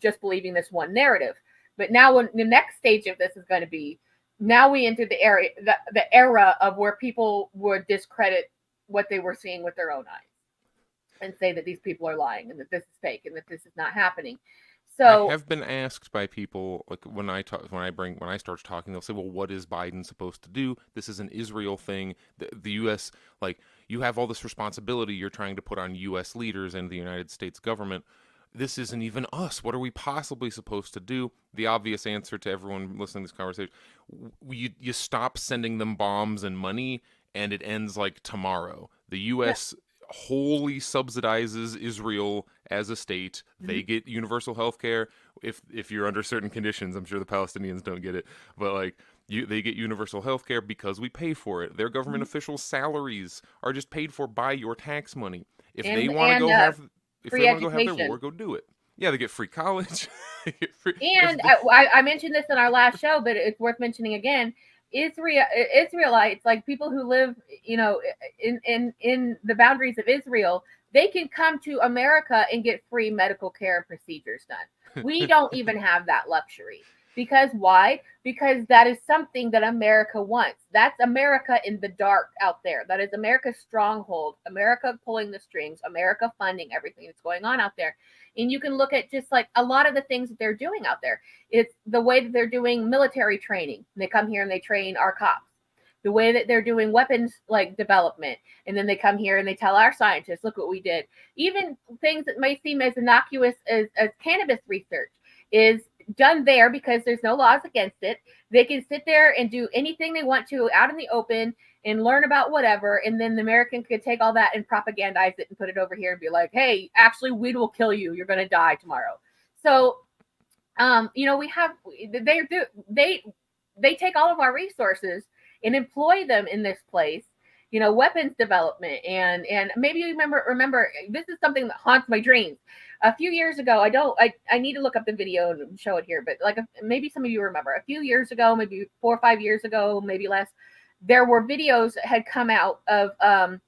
just believing this one narrative. But now, when the next stage of this is going to be, now we enter the era of where people would discredit what they were seeing with their own eyes and say that these people are lying and that this is fake and that this is not happening. So I have been asked by people, like when I start talking, they'll say, "Well, what is Biden supposed to do? This is an Israel thing. The U.S. like you have all this responsibility you're trying to put on U.S. leaders and the United States government. This isn't even us. What are we possibly supposed to do?" The obvious answer to everyone listening to this conversation: you stop sending them bombs and money, and it ends like tomorrow. The U.S. wholly subsidizes Israel as a state. They get universal health care if you're under certain conditions. I'm sure the Palestinians don't get it, but like they get universal health care because we pay for it. Their government officials' salaries are just paid for by your tax money. If they want to go have war, go do it. Yeah, they get free college. And I mentioned this in our last show, but it's worth mentioning again. Israelites, like people who live, in the boundaries of Israel, they can come to America and get free medical care and procedures done. We don't even have that luxury. Because why? Because that is something that America wants. That's America in the dark out there. That is America's stronghold. America pulling the strings. America funding everything that's going on out there. And you can look at just like a lot of the things that they're doing out there. It's the way that they're doing military training. They come here and they train our cops. The way that they're doing weapons like development. And then they come here and they tell our scientists, look what we did. Even things that may seem as innocuous as cannabis research is done there because there's no laws against it. They can sit there and do anything they want to out in the open and learn about whatever, and then the American could take all that and propagandize it and put it over here and be like, hey, actually weed will kill you, you're going to die tomorrow. So they take all of our resources and employ them in this place, weapons development. And maybe you remember this is something that haunts my dreams. A few years ago, I need to look up the video and show it here, but like maybe some of you remember a few years ago, maybe 4 or 5 years ago, maybe less, there were videos that had come out of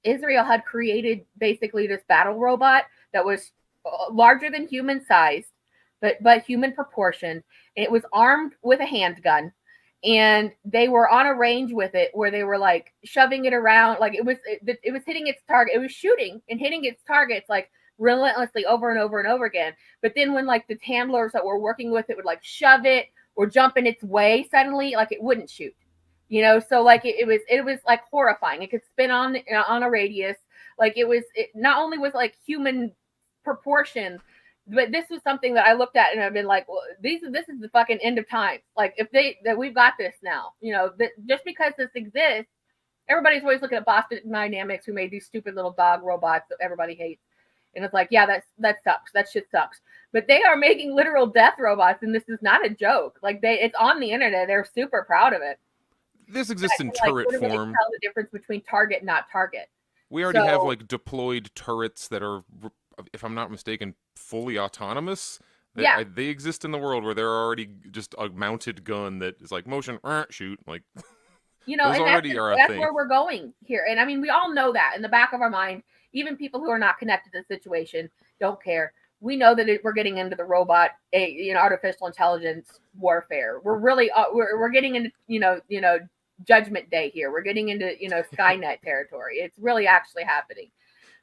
Israel had created basically this battle robot that was larger than human sized, but human proportioned. It was armed with a handgun. And they were on a range with it where they were like shoving it around. Like it was hitting its target. It was shooting and hitting its targets like relentlessly over and over and over again. But then when like the handlers that were working with it would like shove it or jump in its way suddenly, like it wouldn't shoot. So like it was like horrifying. It could spin on a radius. Like it not only was like human proportion, but this was something that I looked at and I've been like, well, this is the fucking end of time. Like that we've got this now, that just because this exists, everybody's always looking at Boston Dynamics who made these stupid little dog robots that everybody hates. And it's like, yeah, that sucks. That shit sucks. But they are making literal death robots. And this is not a joke. Like it's on the internet. They're super proud of it. This exists in turret form. Tell the difference between target and not target. We already have like deployed turrets that are, if I'm not mistaken, fully autonomous. They exist in the world where they're already just a mounted gun that is like motion, shoot. Like, those already are a thing. That's where we're going here. And I mean, we all know that in the back of our mind. Even people who are not connected to the situation don't care. We know that we're getting into the robot, artificial intelligence warfare. We're really we're getting into Judgment Day here. We're getting into Skynet territory. It's really actually happening.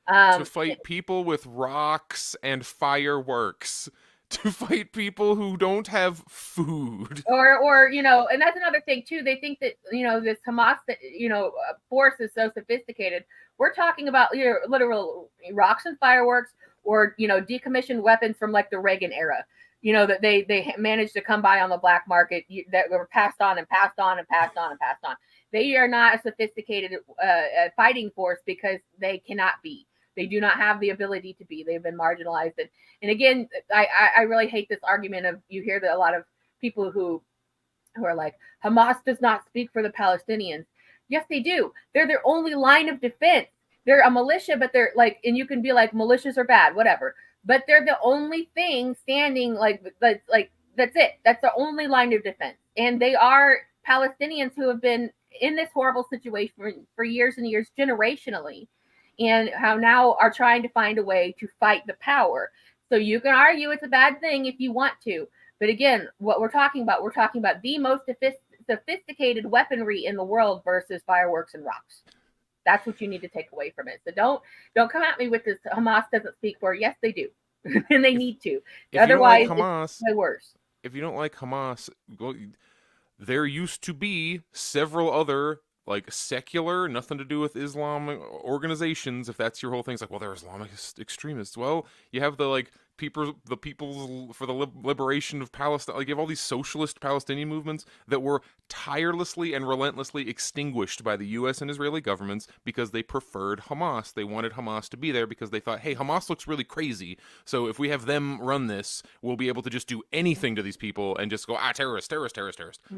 To fight people with rocks and fireworks. To fight people who don't have food. Or and that's another thing too. They think that this Hamas force is so sophisticated. We're talking about literal rocks and fireworks, or decommissioned weapons from like the Reagan era. That they managed to come by on the black market that were passed on and passed on and passed on and passed on. They are not a sophisticated fighting force because they cannot be. They do not have the ability to be. They've been marginalized. And again, I really hate this argument of, you hear that a lot of people who are like, Hamas does not speak for the Palestinians. Yes, they do. They're their only line of defense. They're a militia, but they're like, and you can be like, militias are bad, whatever. But they're the only thing standing like that's it. That's the only line of defense. And they are Palestinians who have been in this horrible situation for years and years, generationally, and how now are trying to find a way to fight the power. So you can argue it's a bad thing if you want to. But again, what we're talking about the most sophisticated weaponry in the world versus fireworks and rocks. That's what you need to take away from it. So don't come at me with this Hamas doesn't speak for. Yes, they do. and they need to. If Otherwise, you don't like Hamas, it's way worse. if you don't like Hamas, well, there used to be several other like secular, nothing to do with Islam organizations. If that's your whole thing, it's like, well, they're Islamic extremists. Well, you have the like people's for the liberation of Palestine. Like you have all these socialist Palestinian movements that were tirelessly and relentlessly extinguished by the U.S. and Israeli governments because they preferred Hamas. They wanted Hamas to be there because they thought, hey, Hamas looks really crazy. So if we have them run this, we'll be able to just do anything to these people and just go, terrorist,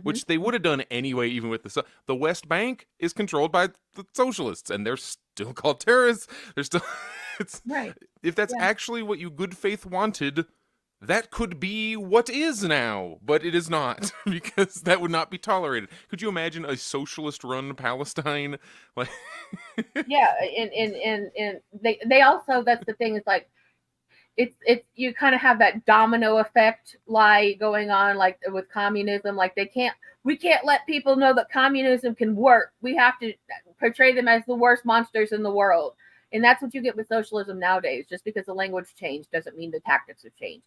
which they would have done anyway, even with the West Bank is controlled by the socialists, and they're still called terrorists. They're still, it's Right. If that's actually what you good faith wanted, that could be what is now, but it is not, because that would not be tolerated. Could you imagine a socialist-run Palestine? Like, Yeah, and they also, that's the thing, is like it's you kind of have that domino effect lie going on, like with communism. Like we can't let people know that communism can work. We have to portray them as the worst monsters in the world. And that's what you get with socialism nowadays. Just because the language changed doesn't mean the tactics have changed.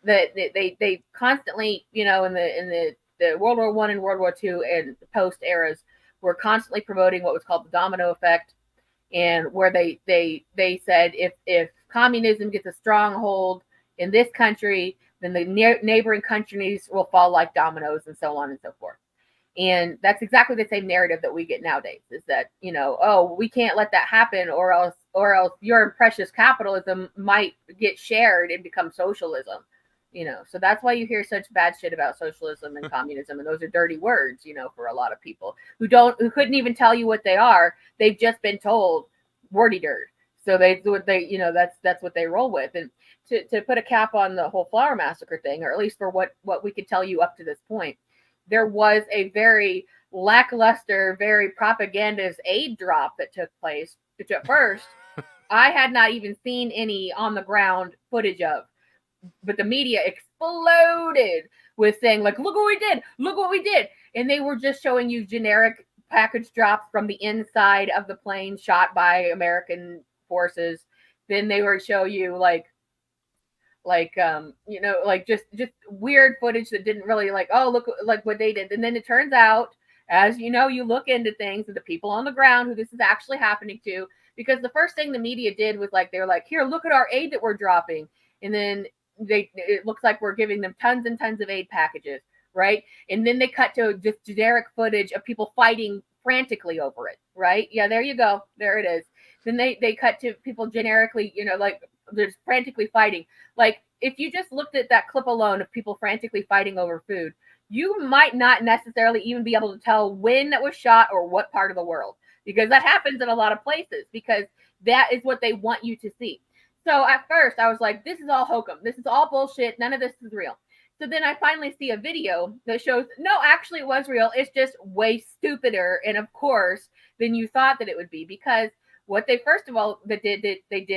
They constantly, in the World War I and World War II and post eras, were constantly promoting what was called the domino effect, and where they said if communism gets a stronghold in this country, then the neighboring countries will fall like dominoes, and so on and so forth. And that's exactly the same narrative that we get nowadays, is that, we can't let that happen, or else your precious capitalism might get shared and become socialism. So that's why you hear such bad shit about socialism and communism, and those are dirty words, for a lot of people who couldn't even tell you what they are. They've just been told wordy dirt. So that's what they roll with. And to put a cap on the whole Flour Massacre thing, or at least for what we could tell you up to this point, there was a very lackluster, very propagandist aid drop that took place, which at first I had not even seen any on the ground footage of. But the media exploded with saying, like, look what we did. And they were just showing you generic package drops from the inside of the plane shot by American forces. Then they would show you just weird footage that didn't really look like what they did. And then it turns out, as you look into things, and the people on the ground who this is actually happening to, because the first thing the media did was they were like, here, look at our aid that we're dropping. And then it looks like we're giving them tons and tons of aid packages, right? And then they cut to just generic footage of people fighting frantically over it, right? Yeah, there you go. There it is. Then they cut to people generically, they're frantically fighting. Like, if you just looked at that clip alone of people frantically fighting over food, you might not necessarily even be able to tell when that was shot or what part of the world, because that happens in a lot of places, because that is what they want you to see. So at first I was like, this is all hokum. This is all bullshit. None of this is real. So then I finally see a video that shows, no, actually it was real. It's just way stupider. And of course, than you thought that it would be, because what they first of all they did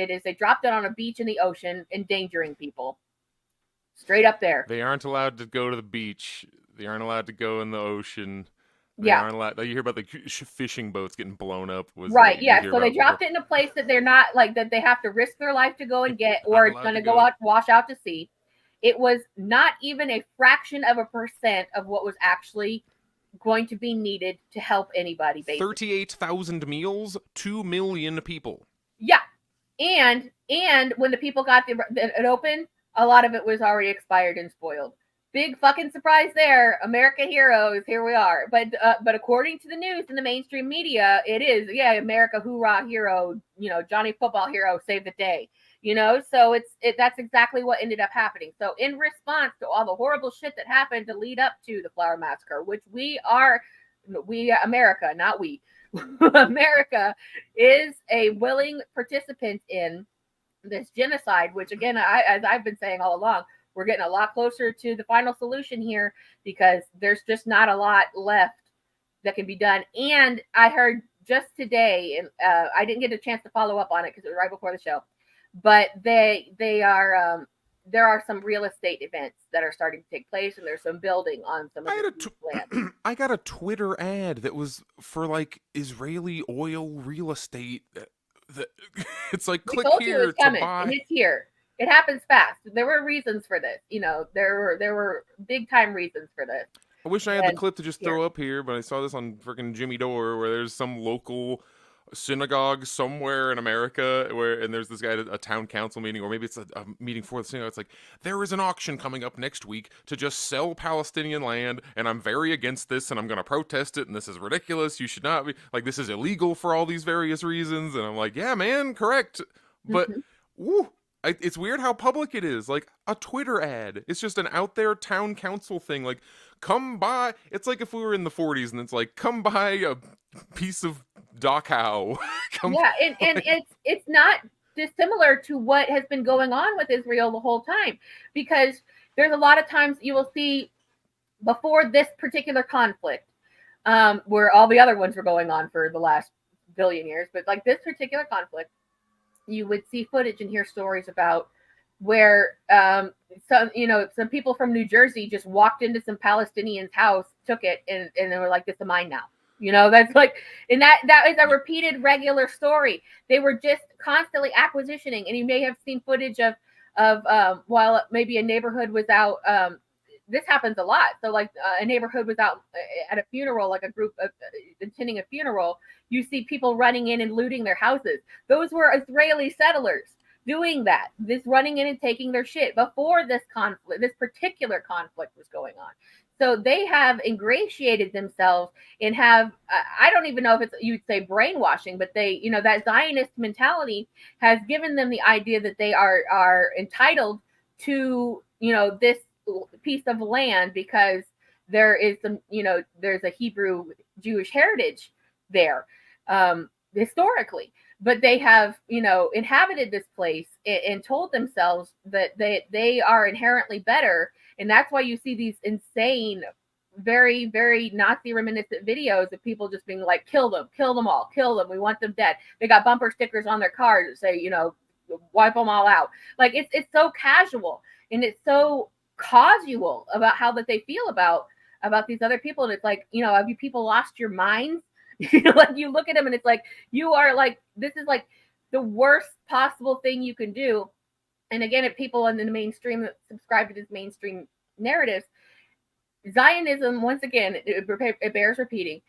is they dropped it on a beach in the ocean, endangering people. Straight up there. They aren't allowed to go to the beach. They aren't allowed to go in the ocean. They aren't allowed. You hear about the fishing boats getting blown up. Right, yeah. So they dropped it in a place that they're not, that they have to risk their life to go and get, or it's going to go out, wash out to sea. It was not even a fraction of a % of what was actually going to be needed to help anybody, basically. 38,000 meals, 2 million people. Yeah. And when the people got it open, a lot of it was already expired and spoiled. Big fucking surprise there. America heroes, here we are. But according to the news and the mainstream media, it is, America hoorah hero, Johnny football hero saved the day. So that's exactly what ended up happening. So in response to all the horrible shit that happened to lead up to the Flour Massacre, which America, not we, America is a willing participant in this genocide, which again, as I've been saying all along, we're getting a lot closer to the final solution here, because there's just not a lot left that can be done. And I heard just today, and I didn't get a chance to follow up on it because it was right before the show, but there are some real estate events that are starting to take place, and there's some building on some of the land. I got a Twitter ad that was for Israeli oil real estate. It's like, click here to buy. And it's here. It happens fast. There were reasons for this. There were big time reasons for this. I wish I had the And clip to just throw up here, but I saw this on freaking Jimmy Dore, where there's some local synagogue somewhere in America and there's this guy at a town council meeting, or maybe it's a meeting for the synagogue. It's like, there is an auction coming up next week to just sell Palestinian land, and I'm very against this, and I'm going to protest it, and this is ridiculous. You should not be, like, this is illegal for all these various reasons. And I'm like, yeah, man, correct. But, woo, it's weird how public it is. Like, a Twitter ad. It's just an out there town council thing. Like, come buy. It's like if we were in the 40s and it's like, come buy a piece of Dachau. Yeah, and it's not dissimilar to what has been going on with Israel the whole time, because there's a lot of times you will see before this particular conflict, where all the other ones were going on for the last billion years, but like this particular conflict, you would see footage and hear stories about where some people from New Jersey just walked into some Palestinians' house, took it, and they were like, "This is mine now." That's like, and that is a repeated regular story. They were just constantly acquisitioning, and you may have seen footage of while maybe a neighborhood was out. This happens a lot. So like a neighborhood was out at a funeral, like a group of attending a funeral. You see people running in and looting their houses. Those were Israeli settlers doing that. This running in and taking their shit before this particular conflict was going on. So they have ingratiated themselves and have, I don't even know if you'd say brainwashing, but they, that Zionist mentality has given them the idea that they are entitled to, this piece of land because there is there's a Hebrew Jewish heritage there, historically. But they have, inhabited this place and told themselves that they are inherently better. And that's why you see these insane, very, very Nazi reminiscent videos of people just being like, kill them all, kill them. We want them dead. They got bumper stickers on their cars that say, wipe them all out. Like it's so casual and it's so causal about how that they feel about these other people. And it's like, have you people lost your minds? Like you look at them and it's like, you are like, this is like the worst possible thing you can do. And again, if people in the mainstream subscribe to this mainstream narratives, Zionism, once again, it bears repeating.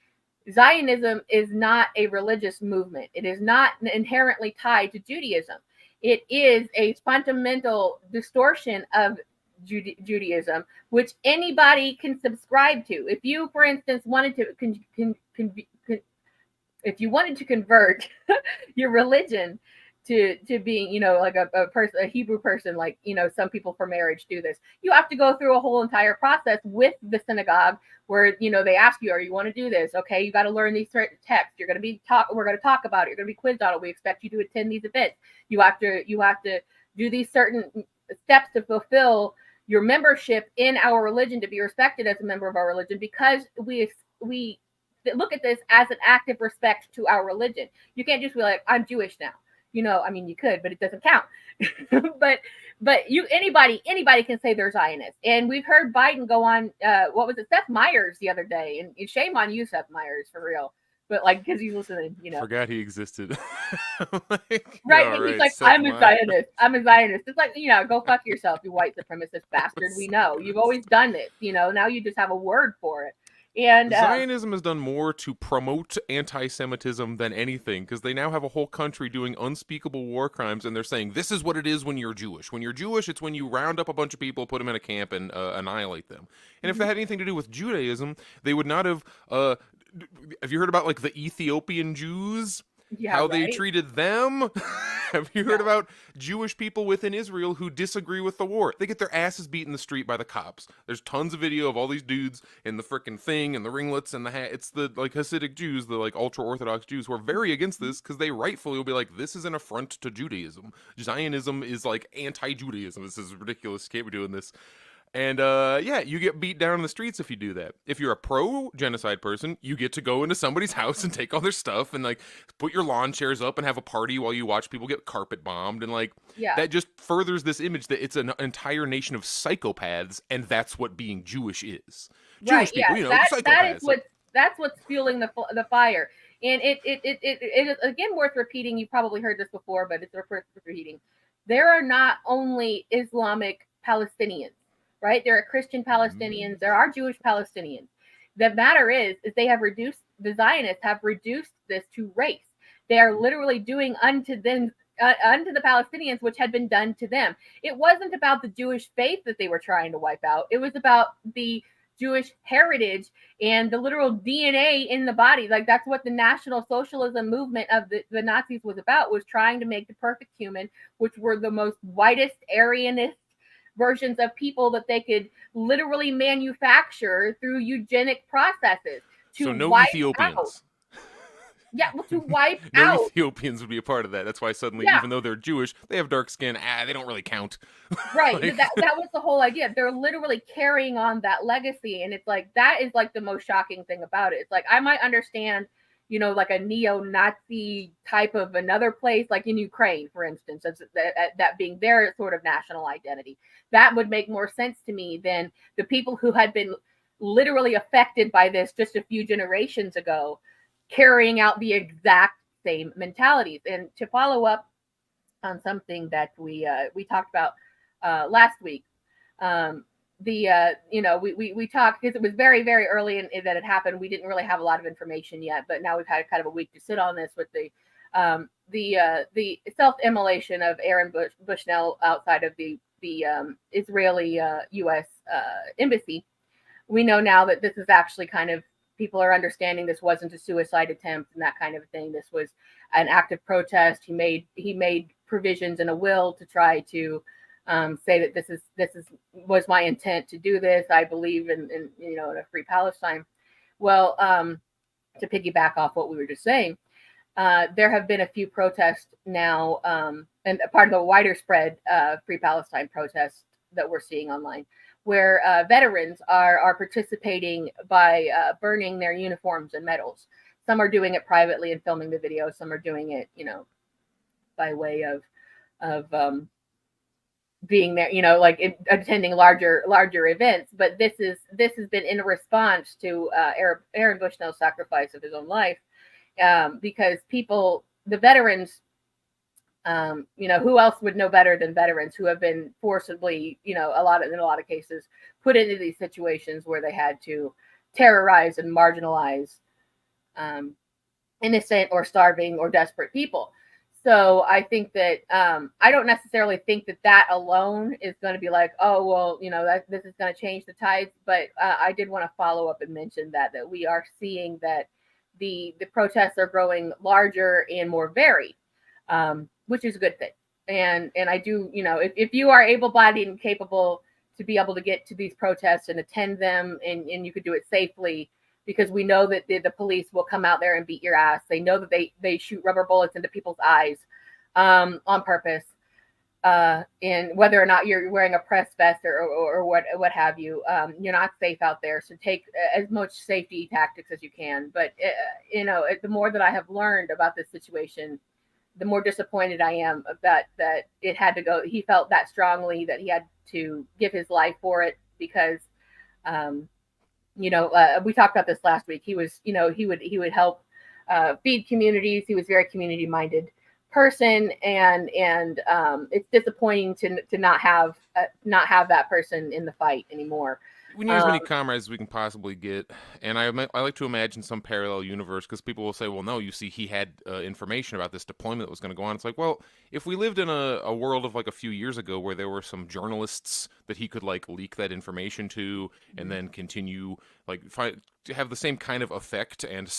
Zionism is not a religious movement. It is not inherently tied to Judaism. It is a fundamental distortion of Judaism, which anybody can subscribe to. If you, for instance, wanted to convert your religion to being, like a Hebrew person, like, some people for marriage do this. You have to go through a whole entire process with the synagogue where, they ask you, you want to do this? Okay, you got to learn these certain texts. We're going to talk about it. You're going to be quizzed on it. We expect you to attend these events. You have to do these certain steps to fulfill your membership in our religion, to be respected as a member of our religion, because we look at this as an act of respect to our religion. You can't just be like, I'm Jewish now. You could, but it doesn't count. but anybody can say they're Zionist. And we've heard Biden go on, Seth Meyers the other day, and shame on you, Seth Meyers, for real. But like, because he's listening, Forgot he existed. Right. And he's like, I'm a Zionist. It's like, go fuck yourself, you white supremacist bastard. We know. You've always done this, now you just have a word for it. And Zionism has done more to promote anti-Semitism than anything, because they now have a whole country doing unspeakable war crimes, and they're saying this is what it is when you're Jewish. When you're Jewish, it's when you round up a bunch of people, put them in a camp, and annihilate them. And if that had anything to do with Judaism, they would not have. Have you heard about like the Ethiopian Jews? Yeah, how right? they treated them? Have you heard about Jewish people within Israel who disagree with the war? They get their asses beat in the street by the cops. There's tons of video of all these dudes in the frickin' thing and the ringlets and the hat. It's the like Hasidic Jews, the like ultra-Orthodox Jews who are very against this because they rightfully will be like, this is an affront to Judaism. Zionism is like anti-Judaism. This is ridiculous. Can't be doing this. And you get beat down in the streets if you do that. If you're a pro-genocide person, you get to go into somebody's house and take all their stuff and like put your lawn chairs up and have a party while you watch people get carpet bombed, and like that just furthers this image that it's an entire nation of psychopaths, and that's what being Jewish is. Right, Jewish people, psychopaths. That's what's fueling the fire. And it is again worth repeating. You probably heard this before, but it's worth repeating. there are not only Islamic Palestinians, right? There are Christian Palestinians, there are Jewish Palestinians. The matter is they have reduced, the Zionists have reduced this to race. They are literally doing unto them, unto the Palestinians, which had been done to them. It wasn't about the Jewish faith that they were trying to wipe out. It was about the Jewish heritage and the literal DNA in the body. Like, that's what the National Socialism movement of the Nazis was about, was trying to make the perfect human, which were the most whitest, Aryanist versions of people that they could literally manufacture through eugenic processes to So no wipe Ethiopians. out. Yeah, well, to wipe No out. Ethiopians would be a part of that. That's why suddenly, Yeah. even though they're Jewish, they have dark skin. They don't really count. Right. Like- that was the whole idea. They're literally carrying on that legacy. And it's like, that is like the most shocking thing about it. It's like, I might understand, you know, like a neo-Nazi type of another place, like in Ukraine, for instance, that being their sort of national identity. That would make more sense to me than the people who had been literally affected by this just a few generations ago, carrying out the exact same mentalities. And to follow up on something that we talked about last week, you know, we talked, because it was very, very early in that it happened. We didn't really have a lot of information yet, but now we've had kind of a week to sit on this with the self-immolation of Aaron Bushnell outside of the Israeli U.S. embassy. We know now that this is actually kind of, people are understanding this wasn't a suicide attempt and that kind of thing. This was an active protest. He made provisions in a will to try to say that this was my intent to do this. I believe in you know, in a free Palestine. Well, to piggyback off what we were just saying, there have been a few protests now, and part of the wider spread free Palestine protests that we're seeing online, where veterans are participating by burning their uniforms and medals. Some are doing it privately and filming the video. Some are doing it, you know, by way of being there, you know, like attending larger events. But this has been in response to Aaron Bushnell's sacrifice of his own life, because the veterans, you know, who else would know better than veterans who have been forcibly, you know, in a lot of cases, put into these situations where they had to terrorize and marginalize innocent or starving or desperate people. So I think that I don't necessarily think that alone is going to be like, oh, well, you know, that this is going to change the tides. But I did want to follow up and mention that we are seeing that the protests are growing larger and more varied, which is a good thing. And I do, you know, if you are able-bodied and capable to be able to get to these protests and attend them, and you could do it safely, because we know that the police will come out there and beat your ass. They know that they shoot rubber bullets into people's eyes on purpose. And whether or not you're wearing a press vest or what have you, you're not safe out there. So take as much safety tactics as you can. But, you know, the more that I have learned about this situation, the more disappointed I am that it had to go. He felt that strongly that he had to give his life for it, because, you know, we talked about this last week. He was, you know, he would help feed communities. He was a very community minded person, and it's disappointing to not have that person in the fight anymore. We need as many comrades as we can possibly get, and I like to imagine some parallel universe, because people will say, well, no, you see, he had information about this deployment that was going to go on. It's like, well, if we lived in a world of like a few years ago where there were some journalists that he could like leak that information to, and then continue like to have the same kind of effect and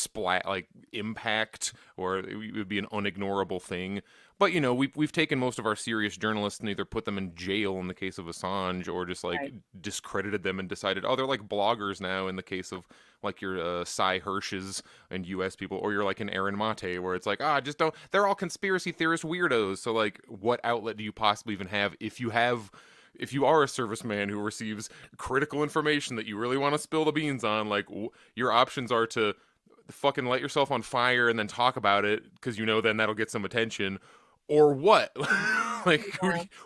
impact, or it would be an unignorable thing. But, you know, we've taken most of our serious journalists and either put them in jail in the case of Assange, or just like Right. discredited them and decided, oh, they're like bloggers now in the case of like your Cy Hirsch's and U.S. people, or you're like an Aaron Mate, where it's like, just don't, they're all conspiracy theorist weirdos. So like, what outlet do you possibly even have if you are a serviceman who receives critical information that you really want to spill the beans on? Like, your options are to fucking light yourself on fire and then talk about it, because you know then that'll get some attention, or what? Like,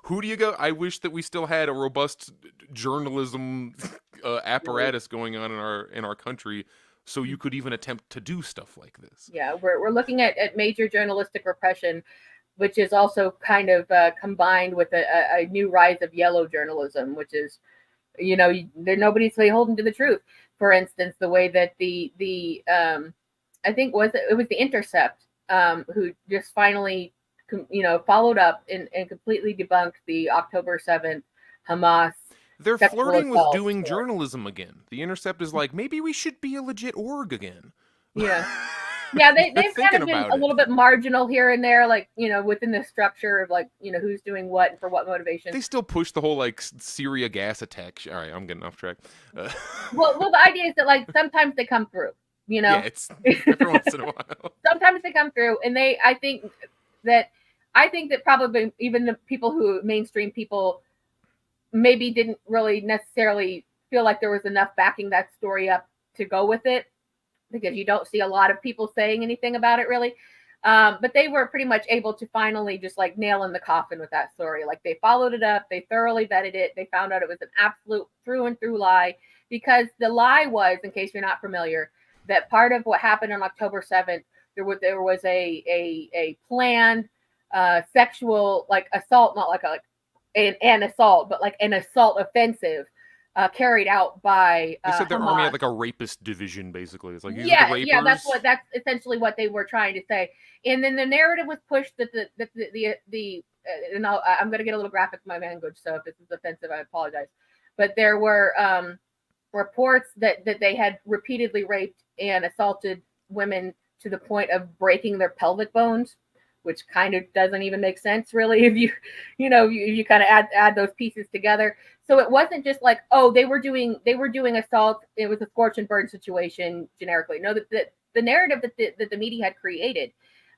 who do you go? I wish that we still had a robust journalism apparatus going on in our country, so you could even attempt to do stuff like this. Yeah, we're looking at major journalistic repression which is also kind of combined with a new rise of yellow journalism, which is, nobody's really holding to the truth. For instance, the way that the I think it was the Intercept who just finally followed up and completely debunked the October 7th Hamas. They're flirting with doing journalism again. The Intercept is like, maybe we should be a legit org again. Yeah. Yeah, they've kind of been a little bit marginal here and there, like, within the structure of, like, who's doing what and for what motivation. They still push the whole, like, Syria gas attack. All right, I'm getting off track. Well, the idea is that, like, sometimes they come through, Yeah, it's every once in a while. Sometimes they come through, and I think that probably even the people mainstream people maybe didn't really necessarily feel like there was enough backing that story up to go with it, because you don't see a lot of people saying anything about it really. But they were pretty much able to finally just like nail in the coffin with that story. Like they followed it up, they thoroughly vetted it, they found out it was an absolute through and through lie, because the lie was, in case you're not familiar, that part of what happened on October 7th, there was a planned sexual like assault, not like an assault, but like an assault offensive carried out by they said their Hamas. army had like a rapist division, basically. It's like, these are the rapers. Yeah, that's essentially what they were trying to say. And then the narrative was pushed that and I'm going to get a little graphic in my language, so if this is offensive, I apologize. But there were reports that they had repeatedly raped and assaulted women to the point of breaking their pelvic bones, which kind of doesn't even make sense, really, if you kind of add those pieces together. So it wasn't just like, oh, they were doing assault. It was a scorch and burn situation generically. No, the narrative that the media had created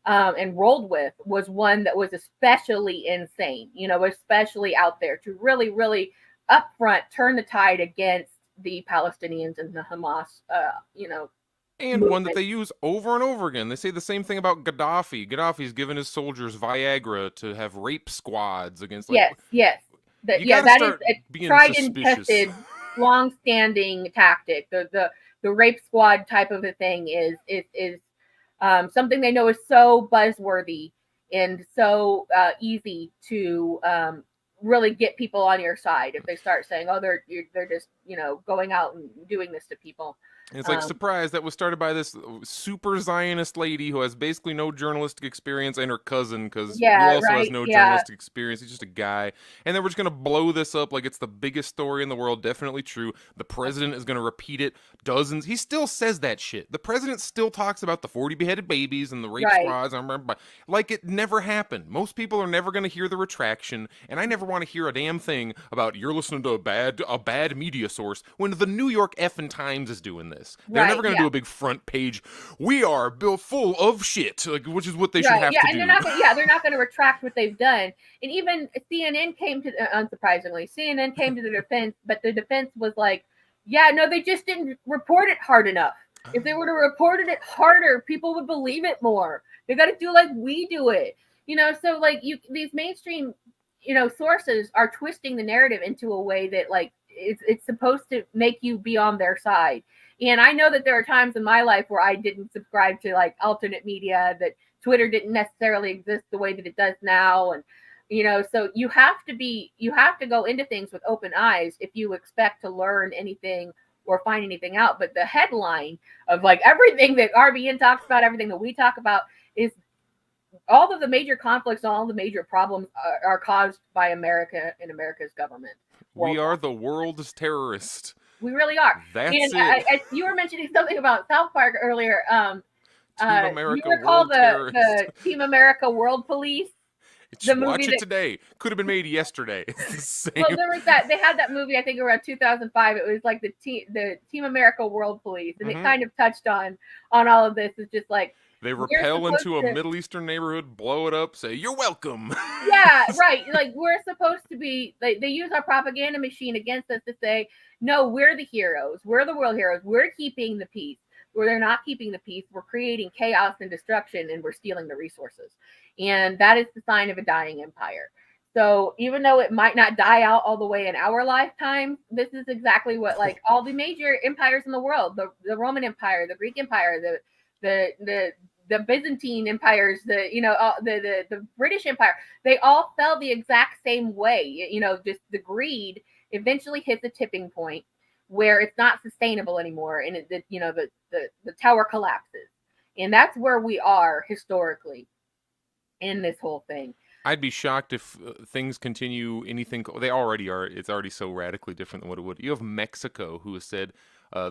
and rolled with was one that was especially insane, especially out there to really, really upfront turn the tide against the Palestinians and the Hamas, And movement. one that they use over and over again. They say the same thing about Gaddafi. Gaddafi's given his soldiers Viagra to have rape squads against. Like, yes. That is a tried and tested, long-standing tactic. The rape squad type of a thing is something they know is so buzzworthy and so easy to really get people on your side if they start saying, oh, they're just going out and doing this to people. And it's like, surprise, that was started by this super Zionist lady who has basically no journalistic experience, and her cousin, because who also has no journalistic experience. He's just a guy. And then we're just going to blow this up like it's the biggest story in the world. Definitely true. The president is going to repeat it dozens. He still says that shit. The president still talks about the 40 beheaded babies and the rape squads. I remember, like it never happened. Most people are never going to hear the retraction, and I never want to hear a damn thing about you're listening to a bad media source when the New York effing Times is doing this. They're never going to do a big front page. We are built full of shit, like, which is what they should have to do. They're not going to retract what they've done. And even CNN came to, unsurprisingly, CNN came to the defense, but the defense was like, they just didn't report it hard enough. If they were to report it harder, people would believe it more. They got to do like we do it, So like these mainstream, sources are twisting the narrative into a way that like it's supposed to make you be on their side. And I know that there are times in my life where I didn't subscribe to like alternate media, that Twitter didn't necessarily exist the way that it does now. And, so you have to go into things with open eyes if you expect to learn anything or find anything out. But the headline of like everything that RBN talks about, everything that we talk about is all of the major conflicts, all the major problems are caused by America and America's government. We are the world's terrorist. We really are. That's it. You were mentioning something about South Park earlier. Team America, you recall the Team America World Police? Watch it today. Could have been made yesterday. It's the same. Well, there was that. They had that movie, I think, around 2005. It was like the Team America World Police, and it kind of touched on all of this. It's just like they rappel into a Middle Eastern neighborhood, blow it up, say you're welcome. Yeah, right. Like we're supposed to be. Like they use our propaganda machine against us to say, no, we're the heroes. We're the world heroes. We're keeping the peace. Where they're not keeping the peace, we're creating chaos and destruction, and we're stealing the resources. And that is the sign of a dying empire. So even though it might not die out all the way in our lifetime, this is exactly what like all the major empires in the world, the Roman Empire, the Greek Empire, the the Byzantine empires, the British Empire, they all fell the exact same way. Just the greed eventually hits a tipping point where it's not sustainable anymore, and the tower collapses, and that's where we are historically in this whole thing. I'd be shocked if things continue anything. They already are. It's already so radically different than what it would. You have Mexico, who has said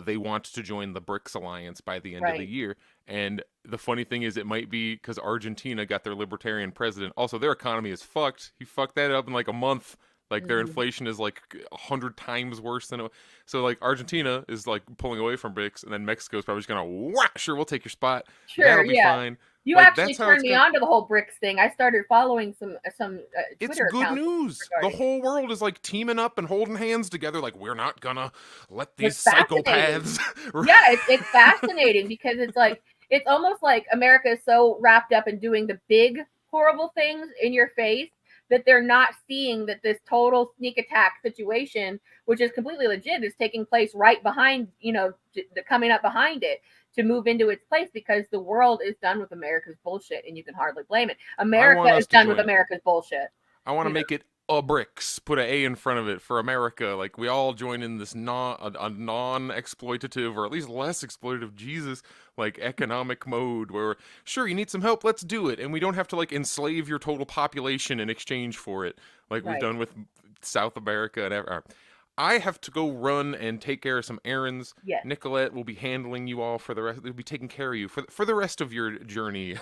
they want to join the BRICS alliance by the end of the year. And the funny thing is, it might be because Argentina got their libertarian president. Also, their economy is fucked. He fucked that up in like a month. Like their inflation is like 100 times worse than it. So like Argentina is like pulling away from BRICS, and then Mexico's probably just gonna, sure, we'll take your spot. Sure, that'll be fine. You actually turned me on to the whole BRICS thing. I started following some Twitter It's good news. The whole world is like teaming up and holding hands together. Like, we're not gonna let these psychopaths. Yeah, it's fascinating because it's almost like America is so wrapped up in doing the big horrible things in your face that they're not seeing that this total sneak attack situation, which is completely legit, is taking place right behind, coming up behind it to move into its place, because the world is done with America's bullshit, and you can hardly blame it. America is done with America's bullshit. I want to make it a BRICS, put an A in front of it for America. Like, we all join in this non-exploitative, or at least less exploitative, like economic mode where, sure, you need some help, let's do it. And we don't have to like enslave your total population in exchange for it, like we've done with South America and ever. I have to go run and take care of some errands. Yes. Nicolette will be handling you all for the rest. They'll be taking care of you for the rest of your journey.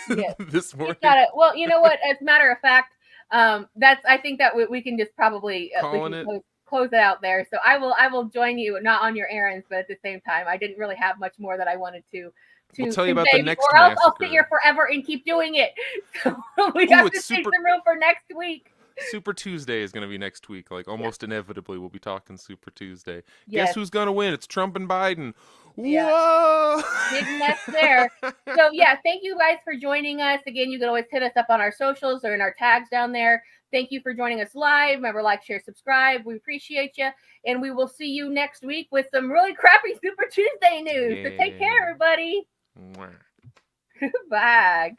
Yes. This morning. Well, you know what? As a matter of fact, I think that we can just probably close it out there. So I will join you, not on your errands, but at the same time, I didn't really have much more that I wanted to we'll tell you about the next or else I'll sit here forever and keep doing it. So we have to take some room for next week. Super Tuesday is going to be next week. Like, almost inevitably, we'll be talking Super Tuesday. Yes. Guess who's going to win? It's Trump and Biden. Yeah. Whoa! Big mess there. So, yeah, thank you guys for joining us. Again, you can always hit us up on our socials or in our tags down there. Thank you for joining us live. Remember, like, share, subscribe. We appreciate you. And we will see you next week with some really crappy Super Tuesday news. So take care, everybody. Mwah. Goodbye.